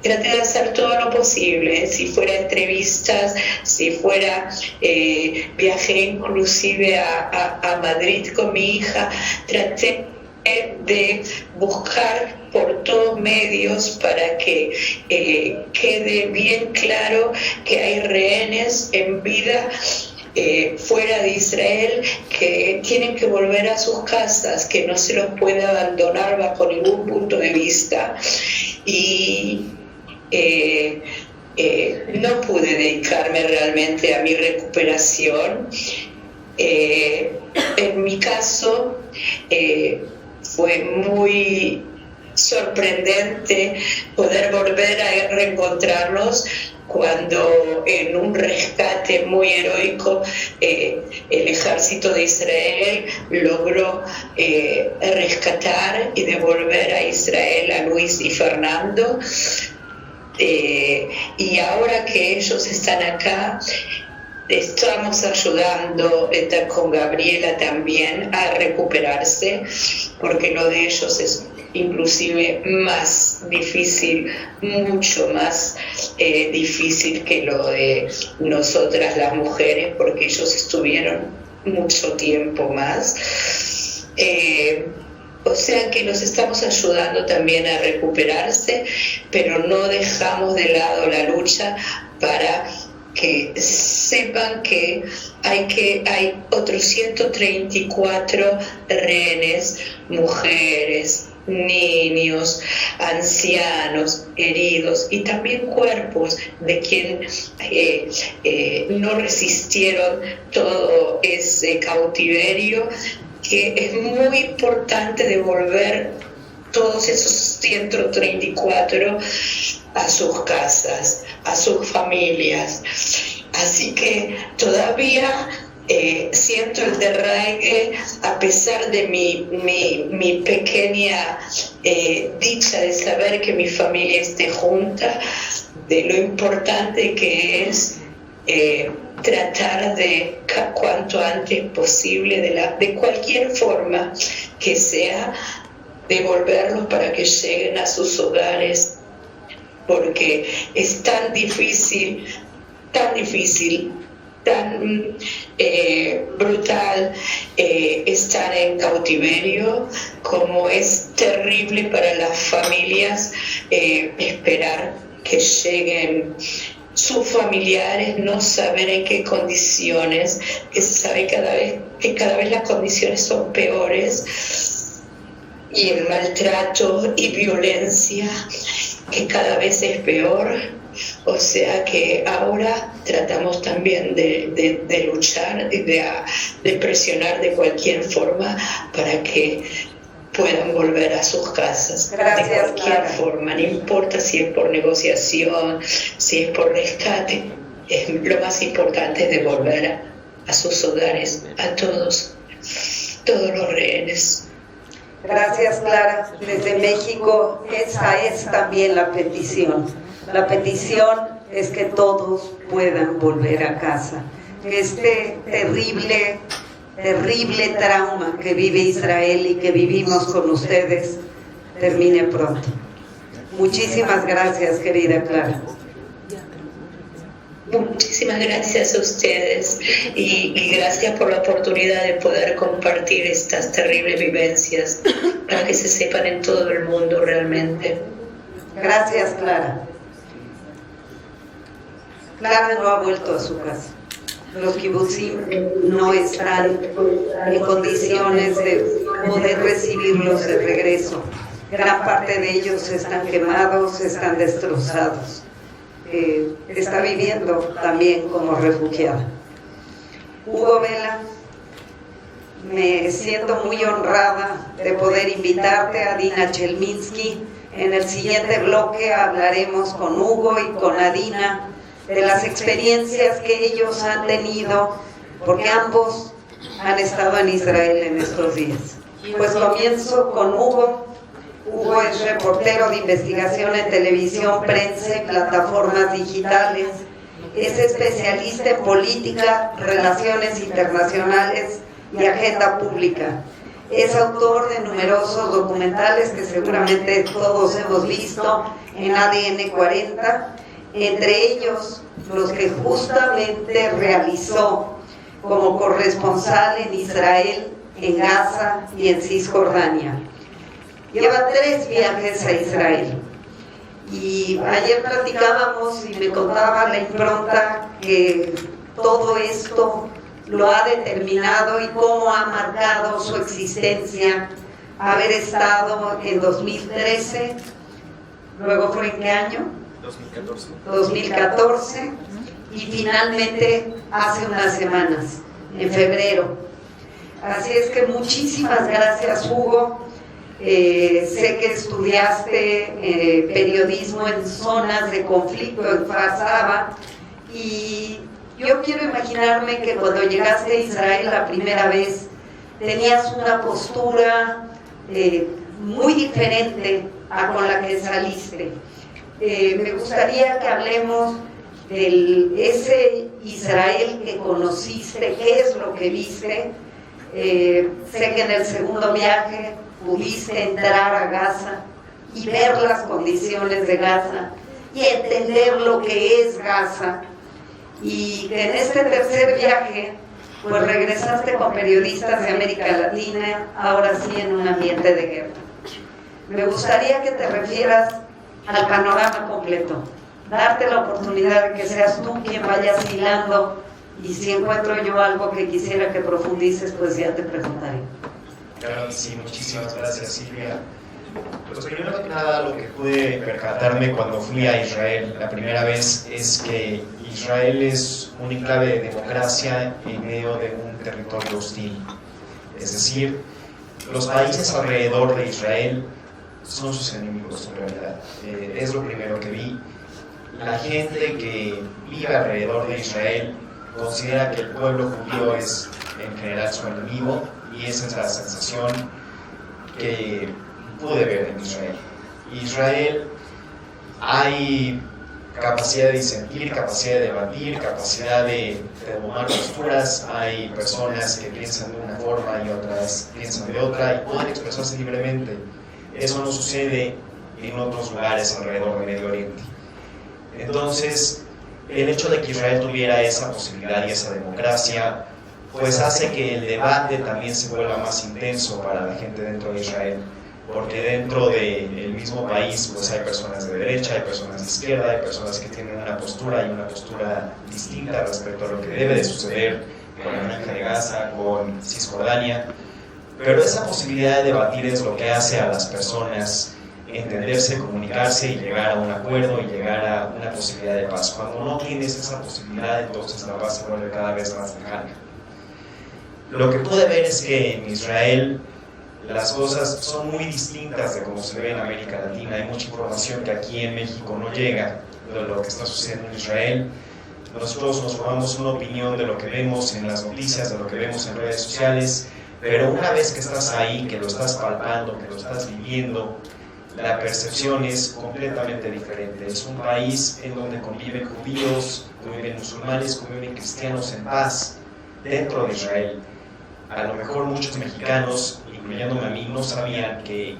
traté de hacer todo lo posible, si fuera entrevistas, si fuera, viajé inclusive a Madrid con mi hija, traté de buscar por todos medios para que quede bien claro que hay rehenes en vida fuera de Israel, que tienen que volver a sus casas, que no se los puede abandonar bajo ningún punto de vista. Y no pude dedicarme realmente a mi recuperación. En mi caso fue muy sorprendente poder volver a reencontrarlos cuando en un rescate muy heroico el ejército de Israel logró rescatar y devolver a Israel a Luis y Fernando. Y ahora que ellos están acá, estamos ayudando con Gabriela también a recuperarse, porque lo de ellos es inclusive más difícil, mucho más difícil que lo de nosotras las mujeres, porque ellos estuvieron mucho tiempo más. O sea que nos estamos ayudando también a recuperarse, pero no dejamos de lado la lucha para que sepan que hay otros 134 rehenes, mujeres, niños, ancianos, heridos, y también cuerpos de quien no resistieron todo ese cautiverio, que es muy importante devolver todos esos 134 a sus casas, a sus familias. Así que todavía siento el derraigue, a pesar de mi pequeña dicha de saber que mi familia esté junta, de lo importante que es tratar de cuanto antes posible, de cualquier forma que sea, devolverlos para que lleguen a sus hogares, porque es tan difícil, tan brutal estar en cautiverio, como es terrible para las familias esperar que lleguen sus familiares, no saber en qué condiciones, que se sabe que cada vez las condiciones son peores, y el maltrato y violencia que cada vez es peor. O sea que ahora tratamos también de luchar y de presionar de cualquier forma para que puedan volver a sus casas. Gracias, de cualquier Clara. forma, no importa si es por negociación, si es por rescate, lo más importante es devolver a sus hogares a todos los rehenes. Gracias, Clara. Desde México, esa es también la petición. La petición es que todos puedan volver a casa. Que este terrible trauma que vive Israel y que vivimos con ustedes termine pronto. Muchísimas gracias, querida Clara. Muchísimas gracias a ustedes y gracias por la oportunidad de poder compartir estas terribles vivencias para que se sepan en todo el mundo realmente. Gracias, Clara. Clara no ha vuelto a su casa. Los kibutzim no están en condiciones de poder recibirlos de regreso. Gran parte de ellos están quemados, están destrozados. Está viviendo también como refugiada. Hugo Vela, me siento muy honrada de poder invitarte a Dina Chelminsky. En el siguiente bloque hablaremos con Hugo y con Adina de las experiencias que ellos han tenido, porque ambos han estado en Israel en estos días. Pues comienzo con Hugo. Hugo es reportero de investigación en televisión, prensa y plataformas digitales. Es especialista en política, relaciones internacionales y agenda pública. Es autor de numerosos documentales que seguramente todos hemos visto en ADN 40, entre ellos los que justamente realizó como corresponsal en Israel, en Gaza y en Cisjordania. Lleva 3 viajes a Israel. Y ayer platicábamos y me contaba la impronta que todo esto lo ha determinado y cómo ha marcado su existencia, haber estado en 2013, luego fue en qué año? 2014, y finalmente hace unas semanas, en febrero. Así es que muchísimas gracias, Hugo. Sé que estudiaste periodismo en zonas de conflicto en Fasaba, y yo quiero imaginarme que cuando llegaste a Israel la primera vez tenías una postura muy diferente a con la que saliste. Me gustaría que hablemos de ese Israel que conociste, qué es lo que viste. Sé que en el segundo viaje pudiste entrar a Gaza y ver las condiciones de Gaza y entender lo que es Gaza, y que en este tercer viaje pues regresaste con periodistas de América Latina, ahora sí en un ambiente de guerra. Me gustaría que te refieras al panorama completo, darte la oportunidad de que seas tú quien vayas hilando, y si encuentro yo algo que quisiera que profundices, pues ya te preguntaré. Claro que sí, muchísimas gracias, Silvia. Pues primero que nada, lo que pude percatarme cuando fui a Israel la primera vez es que Israel es un enclave de democracia en medio de un territorio hostil. Es decir, los países alrededor de Israel son sus enemigos en realidad. Es lo primero que vi. La gente que vive alrededor de Israel considera que el pueblo judío es en general su enemigo, y esa es la sensación que pude ver en Israel. Israel hay capacidad de disentir, capacidad de debatir, capacidad de tomar posturas. Hay personas que piensan de una forma y otras piensan de otra y pueden expresarse libremente. Eso no sucede en otros lugares alrededor del Medio Oriente. Entonces, el hecho de que Israel tuviera esa posibilidad y esa democracia, pues hace que el debate también se vuelva más intenso para la gente dentro de Israel, porque dentro del mismo país pues hay personas de derecha, hay personas de izquierda, hay personas que tienen una postura y una postura distinta respecto a lo que debe de suceder con la Franja de Gaza, con Cisjordania, pero esa posibilidad de debatir es lo que hace a las personas entenderse, comunicarse y llegar a un acuerdo y llegar a una posibilidad de paz. Cuando no tienes esa posibilidad, entonces la paz se vuelve cada vez más lejana. Lo que pude ver es que en Israel las cosas son muy distintas de cómo se ve en América Latina. Hay mucha información que aquí en México no llega de lo que está sucediendo en Israel. Nosotros nos formamos una opinión de lo que vemos en las noticias, de lo que vemos en redes sociales, pero una vez que estás ahí, que lo estás palpando, que lo estás viviendo, la percepción es completamente diferente. Es un país en donde conviven judíos, conviven musulmanes, conviven cristianos en paz dentro de Israel. A lo mejor muchos mexicanos, incluyéndome a mí, no sabían que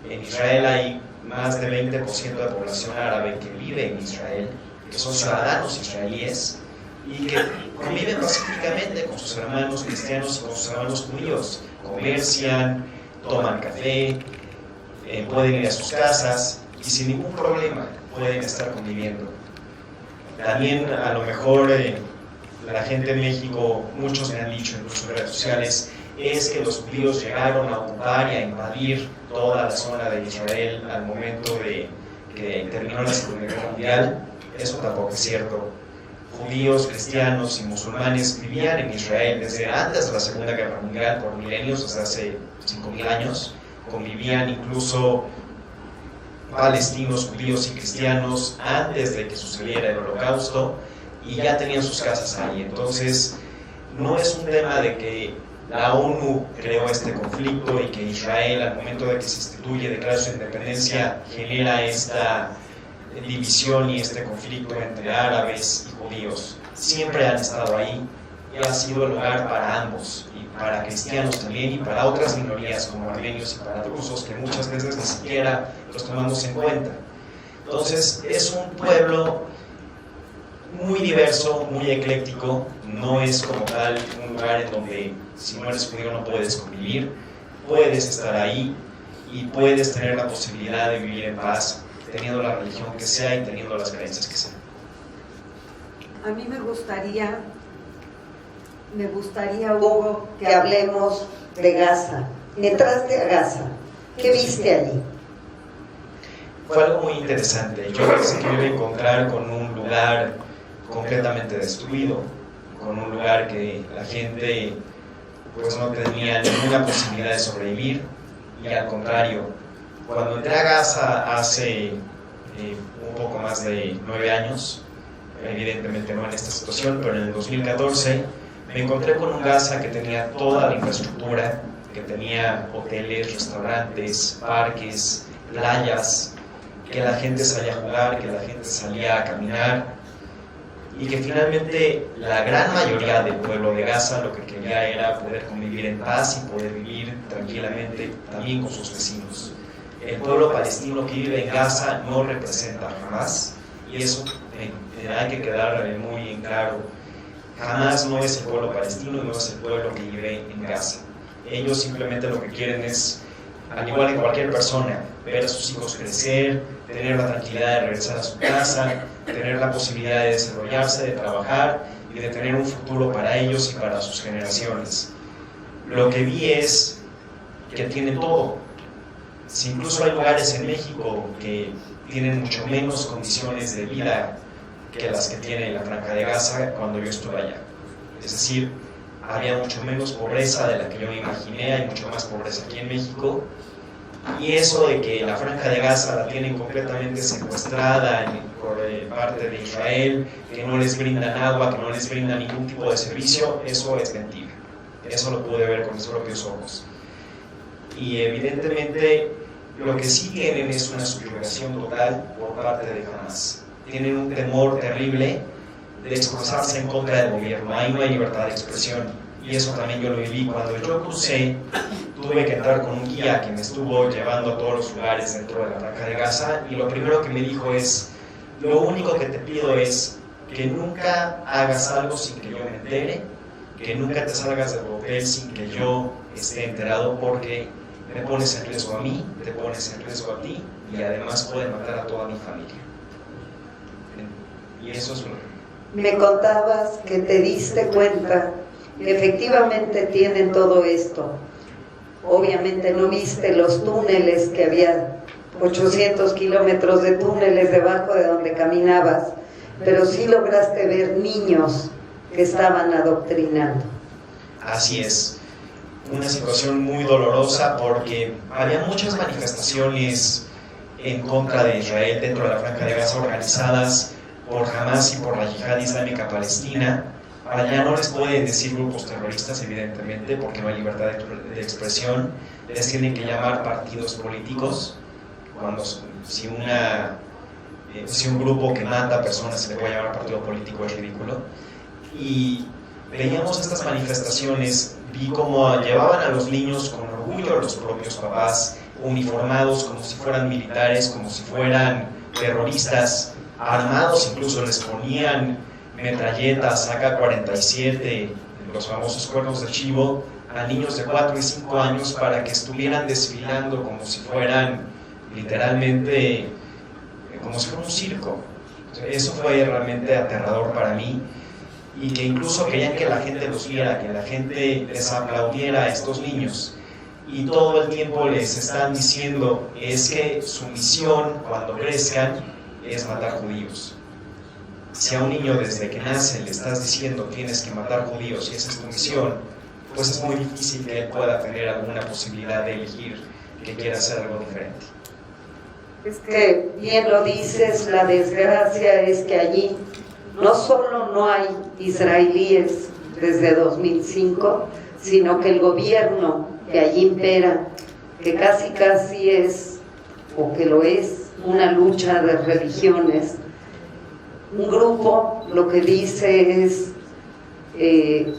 en Israel hay más del 20% de población árabe que vive en Israel, que son ciudadanos israelíes y que conviven pacíficamente con sus hermanos cristianos y con sus hermanos judíos. Comercian, toman café, pueden ir a sus casas y sin ningún problema pueden estar conviviendo. También a lo mejor la gente en México, muchos me han dicho incluso en redes sociales, es que los judíos llegaron a ocupar y a invadir toda la zona de Israel al momento de que terminó la Segunda Guerra Mundial. Eso tampoco es cierto. Judíos, cristianos y musulmanes vivían en Israel desde antes de la Segunda Guerra Mundial, por milenios, desde hace 5.000 años. Convivían incluso palestinos, judíos y cristianos antes de que sucediera el Holocausto, y ya tenían sus casas ahí. Entonces, no es un tema de que la ONU creó este conflicto y que Israel, al momento de que se instituye, declara su independencia, genera esta división y este conflicto entre árabes y judíos. Siempre han estado ahí y ha sido el lugar para ambos, y para cristianos también, y para otras minorías como armenios y para drusos, que muchas veces ni siquiera los tomamos en cuenta. Entonces, es un pueblo muy diverso, muy ecléctico, no es como tal un lugar en donde si no eres judío no puedes convivir, puedes estar ahí y puedes tener la posibilidad de vivir en paz, teniendo la religión que sea y teniendo las creencias que sean. A mí me gustaría, Hugo, que hablemos de Gaza. Entraste a Gaza, ¿qué viste allí? Fue algo muy interesante. Yo pensé que me iba a encontrar con un lugar completamente destruido, con un lugar que la gente pues no tenía ninguna posibilidad de sobrevivir, y al contrario, cuando entré a Gaza hace un poco más de 9 años, evidentemente no en esta situación, pero en el 2014 me encontré con un Gaza que tenía toda la infraestructura, que tenía hoteles, restaurantes, parques, playas, que la gente salía a jugar, que la gente salía a caminar, y que finalmente la gran mayoría del pueblo de Gaza lo que quería era poder convivir en paz y poder vivir tranquilamente también con sus vecinos. El pueblo palestino que vive en Gaza no representa jamás, y eso hay que quedar muy en claro, jamás no es el pueblo palestino, no es el pueblo que vive en Gaza. Ellos simplemente lo que quieren es, al igual que cualquier persona, ver a sus hijos crecer, tener la tranquilidad de regresar a su casa, tener la posibilidad de desarrollarse, de trabajar y de tener un futuro para ellos y para sus generaciones. Lo que vi es que tienen todo. Si incluso hay lugares en México que tienen mucho menos condiciones de vida que las que tiene la Franja de Gaza cuando yo estuve allá. Es decir, había mucho menos pobreza de la que yo me imaginé, hay mucho más pobreza aquí en México, y eso de que la Franja de Gaza la tienen completamente secuestrada por parte de Israel, que no les brindan agua, que no les brindan ningún tipo de servicio, eso es mentira. Eso lo pude ver con mis propios ojos. Y evidentemente lo que sí tienen es una subyugación total por parte de Hamas. Tienen un temor terrible de expresarse en contra del gobierno. Ahí no hay libertad de expresión, y eso también yo lo viví. Cuando yo crucé, tuve que entrar con un guía que me estuvo llevando a todos los lugares dentro de la Franja de Gaza, y lo primero que me dijo es: lo único que te pido es que nunca hagas algo sin que yo me entere, que nunca te salgas del hotel sin que yo esté enterado, porque me pones en riesgo a mí, te pones en riesgo a ti, y además pueden matar a toda mi familia. Y eso es lo que... Me contabas que te diste cuenta que efectivamente tienen todo esto. Obviamente no viste los túneles, que había 800 kilómetros de túneles debajo de donde caminabas, pero sí lograste ver niños que estaban adoctrinando. Así es, una situación muy dolorosa, porque había muchas manifestaciones en contra de Israel dentro de la Franja de Gaza organizadas por Hamas y por la Yihad Islámica Palestina. Allá no les pueden decir grupos terroristas, evidentemente, porque no hay libertad de expresión. Les tienen que llamar partidos políticos. Si un grupo que mata personas se le puede llamar partido político, es ridículo. Y veíamos estas manifestaciones, vi cómo llevaban a los niños con orgullo, los propios papás, uniformados como si fueran militares, como si fueran terroristas, armados, incluso les ponían metralletas AK-47, los famosos cuernos de chivo, a niños de 4 y 5 años para que estuvieran desfilando como si fueran literalmente, como si fuera un circo. Eso fue realmente aterrador para mí, y que incluso querían que la gente los viera, que la gente les aplaudiera a estos niños, y todo el tiempo les están diciendo es que su misión cuando crezcan es matar judíos. Si a un niño desde que nace le estás diciendo tienes que matar judíos y esa es tu misión, pues es muy difícil que él pueda tener alguna posibilidad de elegir que quiera hacer algo diferente. Es que bien lo dices, la desgracia es que allí no solo no hay israelíes desde 2005, sino que el gobierno que allí impera, que casi es, o que lo es, una lucha de religiones. Un grupo lo que dice es,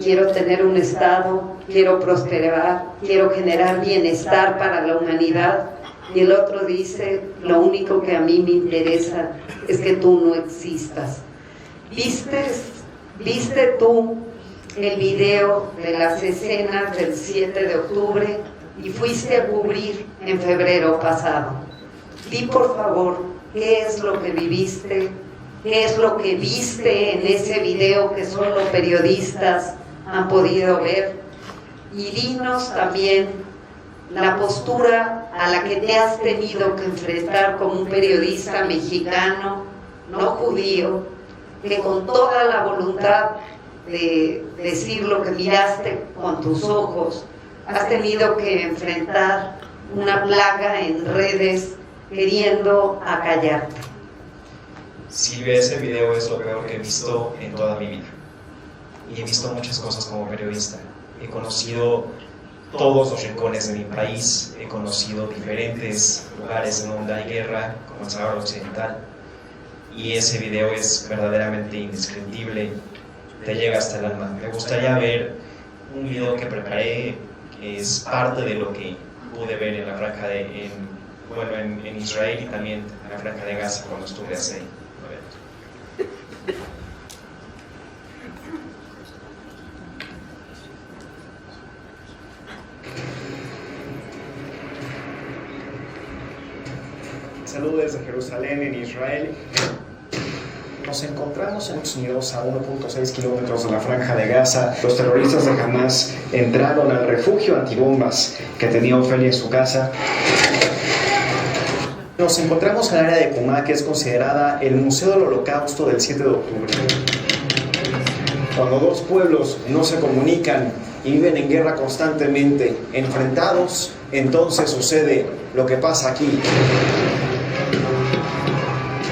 quiero tener un Estado, quiero prosperar, quiero generar bienestar para la humanidad, y el otro dice, lo único que a mí me interesa es que tú no existas. ¿Viste tú el video de las escenas del 7 de octubre y fuiste a cubrir en febrero pasado? Di por favor, ¿qué es lo que viviste? ¿Qué es lo que viste en ese video que solo periodistas han podido ver? Y dinos también la postura a la que te has tenido que enfrentar como un periodista mexicano, no judío, que con toda la voluntad de decir lo que miraste con tus ojos, has tenido que enfrentar una plaga en redes queriendo acallarte. Silvia, ese video es lo peor que he visto en toda mi vida. Y he visto muchas cosas como periodista. He conocido todos los rincones de mi país, he conocido diferentes lugares en donde hay guerra, como el Sáhara Occidental, y ese video es verdaderamente indescriptible, te llega hasta el alma. Me gustaría ver un video que preparé, que es parte de lo que pude ver en la franja en Israel y también en la franja de Gaza cuando estuve hace 9 años. Saludos desde Jerusalén, en Israel. Nos encontramos en Estados Unidos a 1.6 kilómetros de la franja de Gaza. Los terroristas de Hamas entraron al refugio antibombas que tenía Ofelia en su casa. Nos encontramos en el área de Pumá, que es considerada el Museo del Holocausto del 7 de octubre. Cuando dos pueblos no se comunican y viven en guerra constantemente, enfrentados, entonces sucede lo que pasa aquí.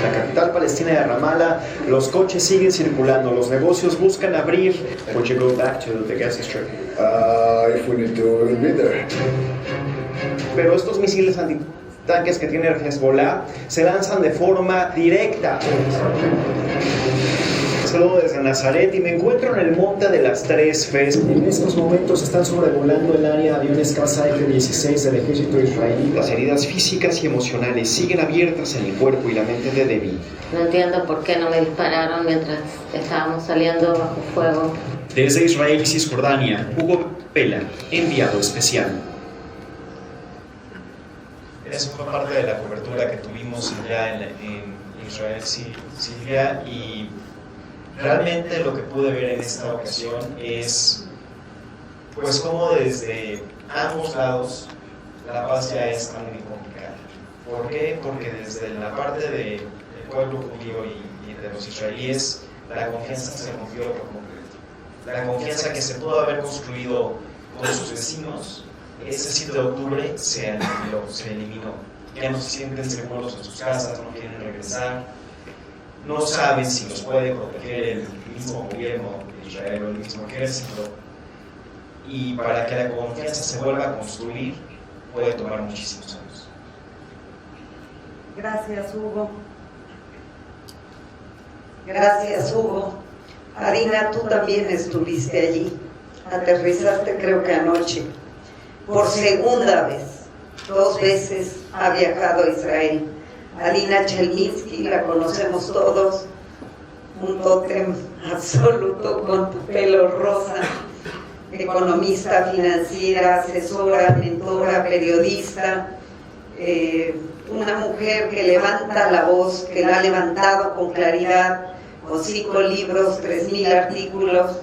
La capital palestina de Ramallah, los coches siguen circulando, los negocios buscan abrir. Would you go back to the Gaza Strip? If we need to, we'll be there. Pero estos misiles antitanques que tiene Hezbollah se lanzan de forma directa. Saludo desde Nazaret y me encuentro en el monte de las Tres Fes. En estos momentos están sobrevolando el área de aviones Casa F-16 del ejército israelí. Las heridas físicas y emocionales siguen abiertas en el cuerpo y la mente de Debbie. No entiendo por qué no me dispararon mientras estábamos saliendo bajo fuego. Desde Israel y Cisjordania, Hugo Pela, enviado especial. Eso fue parte de la cobertura que tuvimos allá en Israel, Silvia, y realmente lo que pude ver en esta ocasión es pues cómo desde ambos lados la paz ya está muy complicada. ¿Por qué? Porque desde la parte del pueblo judío y de los israelíes la confianza se rompió por completo. La confianza que se pudo haber construido con sus vecinos, ese 7 de octubre se anuló, se eliminó. Ya no se sienten seguros en sus casas, no quieren regresar, no saben si los puede proteger el mismo gobierno de Israel o el mismo ejército. Y para que la confianza se vuelva a construir puede tomar muchísimos años. Gracias, Hugo. Gracias, Hugo. Adina, tú también estuviste allí. Aterrizaste creo que anoche. Por segunda vez. 2 veces ha viajado a Israel. Adina Chelminsky, la conocemos todos. Un tótem absoluto con tu pelo rosa. Economista, financiera, asesora, mentora, periodista. Una mujer que levanta la voz, que la ha levantado con claridad, con 5 libros, 3,000 artículos,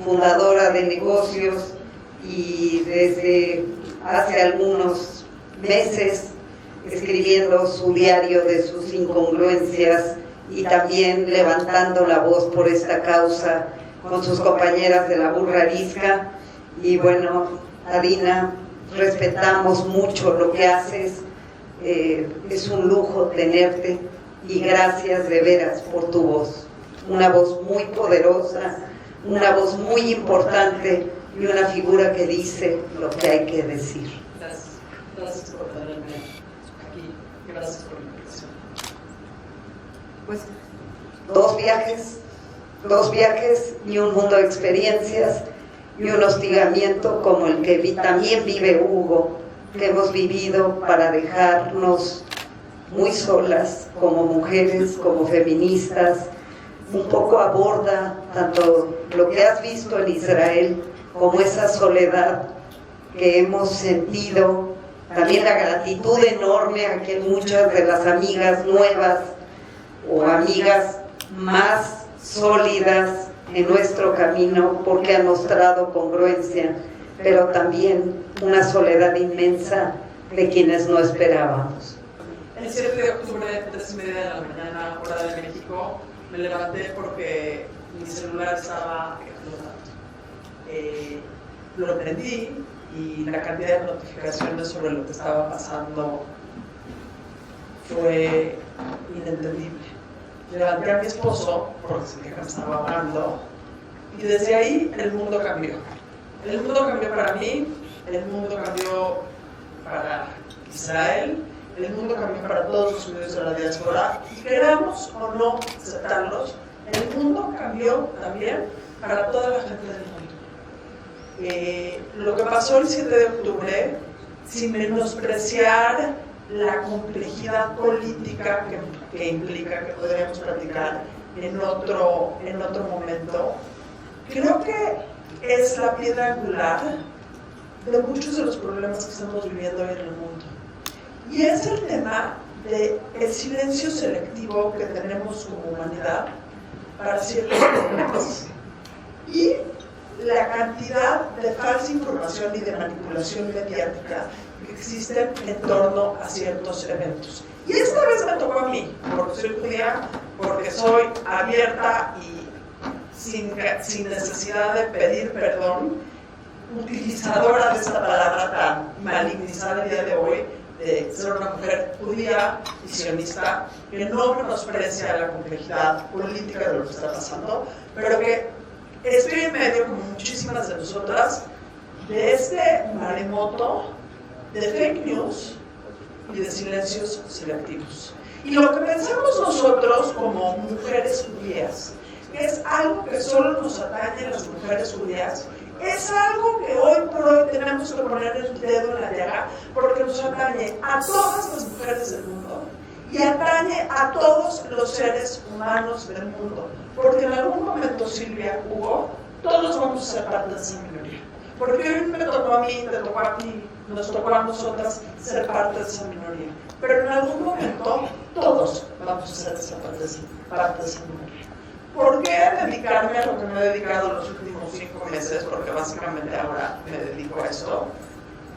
fundadora de negocios y desde hace algunos meses escribiendo su diario de sus incongruencias y también levantando la voz por esta causa con sus compañeras de la Burra Arisca. Y bueno, Adina, respetamos mucho lo que haces. Es un lujo tenerte y gracias de veras por tu voz, una voz muy poderosa, una voz muy importante y una figura que dice lo que hay que decir. Gracias por tenerme aquí. Gracias por la invitación. Pues, dos viajes y un mundo de experiencias y un hostigamiento como el que también vive Hugo, que hemos vivido para dejarnos muy solas como mujeres, como feministas. Un poco aborda tanto lo que has visto en Israel como esa soledad que hemos sentido, también la gratitud enorme a que muchas de las amigas nuevas o amigas más sólidas en nuestro camino, porque han mostrado congruencia, pero también una soledad inmensa de quienes no esperábamos. El 7 de octubre, 3:30 de la mañana, hora de México, me levanté porque mi celular estaba explotando. Lo prendí y la cantidad de notificaciones sobre lo que estaba pasando fue inentendible. Levanté a mi esposo porque sentía que me estaba ahogando y desde ahí el mundo cambió. El mundo cambió para mí, el mundo cambió para Israel, el mundo cambió para todos los judíos de la diáspora, y queramos o no aceptarlos, el mundo cambió también para toda la gente del mundo. Lo que pasó el 7 de octubre, sin menospreciar la complejidad política que implica, que podríamos platicar en otro momento, creo que es la piedra angular de muchos de los problemas que estamos viviendo hoy en el mundo. Y es el tema del silencio selectivo que tenemos como humanidad para ciertos problemas y la cantidad de falsa información y de manipulación mediática que existen en torno a ciertos eventos. Y esta vez me tocó a mí, porque soy judía, porque soy abierta y sin necesidad de pedir perdón, utilizadora de esta palabra tan malignizada el día de hoy, de ser una mujer judía y sionista, que no menosprecia la complejidad política de lo que está pasando, pero que estoy en medio, como muchísimas de nosotras, de este maremoto de fake news y de silencios selectivos. Y lo que pensamos nosotros como mujeres judías, que es algo que solo nos atañe a las mujeres judías, es algo que hoy por hoy tenemos que poner el dedo en la llaga, porque nos atañe a todas las mujeres del mundo y atañe a todos los seres humanos del mundo, porque en algún momento, Silvia, Hugo, todos vamos a ser parte de esa minoría, porque hoy me tocó a mí, te tocó a ti, nos tocó a nosotras ser parte de esa minoría, pero en algún momento todos vamos a ser parte de esa minoría. ¿Por qué dedicarme a lo que me he dedicado los últimos 5 meses? Porque básicamente ahora me dedico a esto.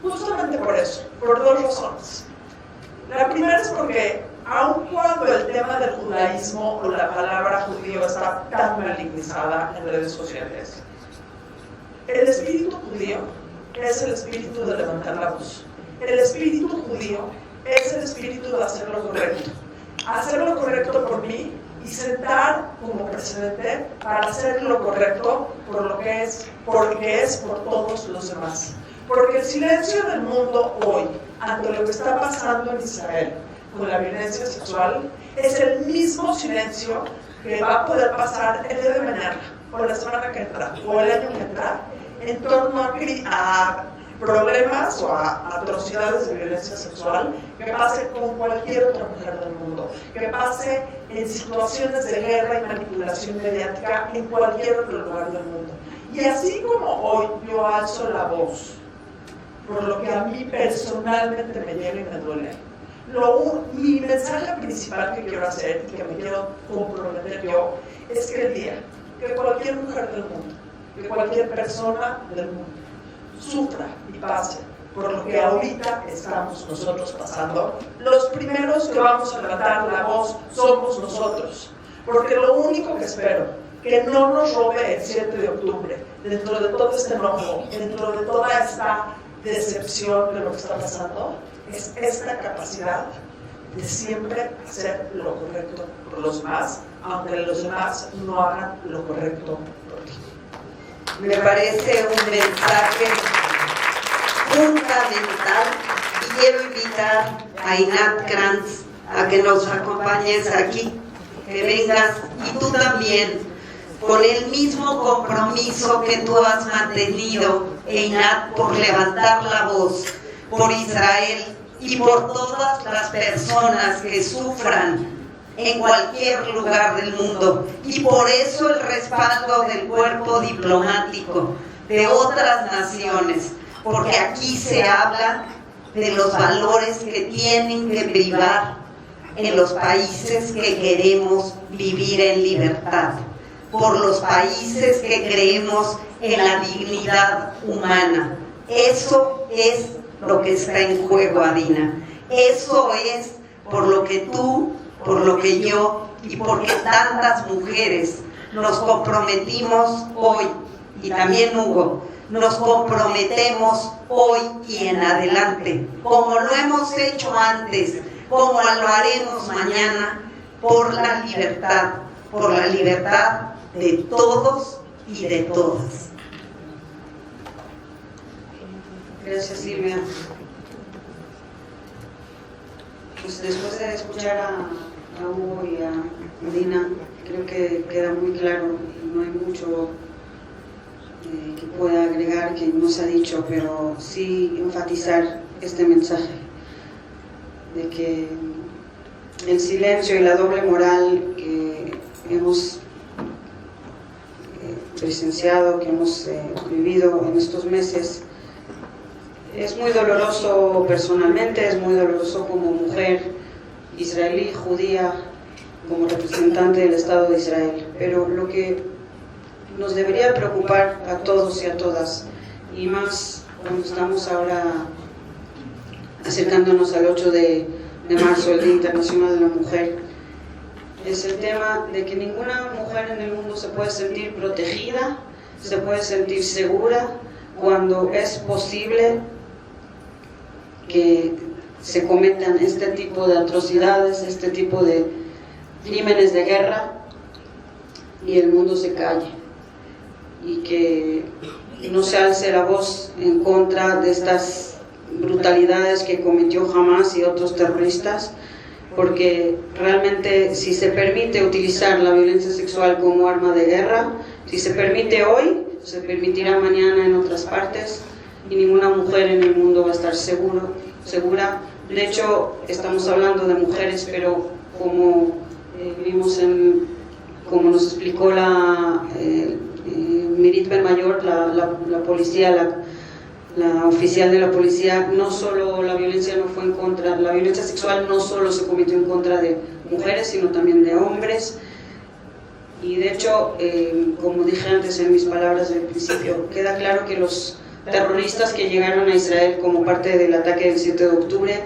Justamente por eso, por 2 razones. La primera es porque, aun cuando el tema del judaísmo o la palabra judío está tan malignizada en redes sociales, el espíritu judío es el espíritu de levantar la voz. El espíritu judío es el espíritu de hacer lo correcto. Hacer lo correcto por mí y sentar como precedente para hacer lo correcto por lo que es, porque es por todos los demás. Porque el silencio del mundo hoy, ante lo que está pasando en Israel con la violencia sexual, es el mismo silencio que va a poder pasar el día de mañana, o la semana que entra, o el año que entra, en torno a problemas o a atrocidades de violencia sexual que pase con cualquier otra mujer del mundo, que pase en situaciones de guerra y manipulación mediática en cualquier otro lugar del mundo. Y así como hoy yo alzo la voz por lo que a mí personalmente me llega y me duele, mi mensaje principal que quiero hacer y que me quiero comprometer yo es que el día que cualquier mujer del mundo, que cualquier persona del mundo sufra y pase por lo que ahorita estamos nosotros pasando, los primeros que vamos a levantar la voz somos nosotros, porque lo único que espero que no nos robe el 7 de octubre, dentro de todo este enojo, dentro de toda esta decepción de lo que está pasando, es esta capacidad de siempre hacer lo correcto por los demás, aunque los demás no hagan lo correcto por ti. Me parece un mensaje fundamental y quiero invitar a Einat Kranz a que nos acompañes aquí, que vengas y tú también, con el mismo compromiso que tú has mantenido, Einat, por levantar la voz por Israel y por todas las personas que sufran en cualquier lugar del mundo. Y por eso el respaldo del cuerpo diplomático de otras naciones, porque aquí se habla de los valores que tienen que privar en los países que queremos vivir en libertad, por los países que creemos en la dignidad humana. Eso es lo que está en juego, Adina. Eso es por lo que tú, por lo que yo y porque tantas mujeres nos comprometimos hoy, y también Hugo, nos comprometemos hoy y en adelante, como lo hemos hecho antes, como lo haremos mañana, por la libertad de todos y de todas. Gracias, Silvia. Pues después de escuchar a Hugo y a Dina, creo que queda muy claro, y no hay mucho que pueda agregar que no se ha dicho, pero sí enfatizar este mensaje de que el silencio y la doble moral que hemos presenciado, que hemos vivido en estos meses, es muy doloroso personalmente, es muy doloroso como mujer israelí, judía, como representante del Estado de Israel. Pero lo que nos debería preocupar a todos y a todas, y más cuando estamos ahora acercándonos al 8 de marzo, el Día Internacional de la Mujer, es el tema de que ninguna mujer en el mundo se puede sentir protegida, se puede sentir segura cuando es posible que se cometan este tipo de atrocidades, este tipo de crímenes de guerra, y el mundo se calle, y que no se alce la voz en contra de estas brutalidades que cometió Hamas y otros terroristas, porque realmente si se permite utilizar la violencia sexual como arma de guerra, si se permite hoy, se permitirá mañana en otras partes, y ninguna mujer en el mundo va a estar segura. De hecho, estamos hablando de mujeres, pero como vimos como nos explicó la Mirit Ben Mayor, la policía, la oficial de la policía, no solo la violencia sexual no solo se cometió en contra de mujeres, sino también de hombres. Y de hecho, como dije antes en mis palabras del principio, queda claro que los terroristas que llegaron a Israel como parte del ataque del 7 de octubre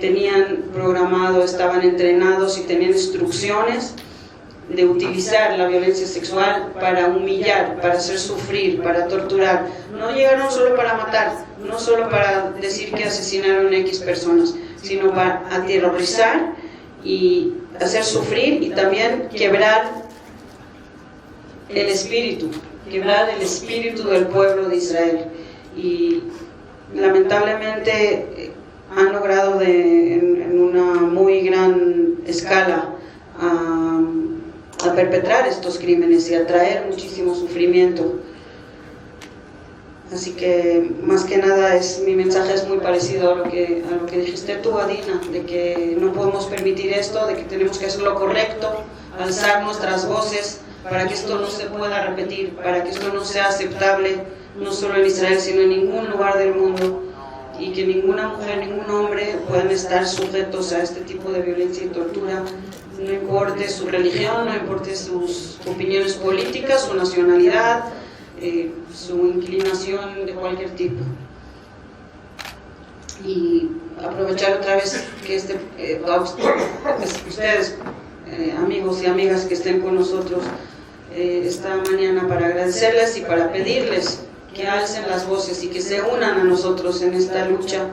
tenían programado, estaban entrenados y tenían instrucciones de utilizar la violencia sexual para humillar, para hacer sufrir, para torturar. No llegaron solo para matar, no solo para decir que asesinaron X personas, sino para aterrorizar y hacer sufrir, y también quebrar el espíritu del pueblo de Israel. Y lamentablemente han logrado en una muy gran escala a perpetrar estos crímenes y a traer muchísimo sufrimiento. Así que más que nada mi mensaje es muy parecido a lo que dijiste tú, Adina, de que no podemos permitir esto, de que tenemos que hacer lo correcto, alzar nuestras voces para que esto no se pueda repetir, para que esto no sea aceptable, no solo en Israel, sino en ningún lugar del mundo, y que ninguna mujer, ningún hombre puedan estar sujetos a este tipo de violencia y tortura, no importe su religión, no importe sus opiniones políticas, su nacionalidad, su inclinación de cualquier tipo. Y aprovechar otra vez que ustedes, amigos y amigas que estén con nosotros esta mañana, para agradecerles y para pedirles que alcen las voces y que se unan a nosotros en esta lucha,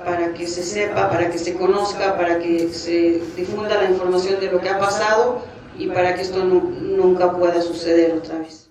para que se sepa, para que se conozca, para que se difunda la información de lo que ha pasado y para que esto nunca pueda suceder otra vez.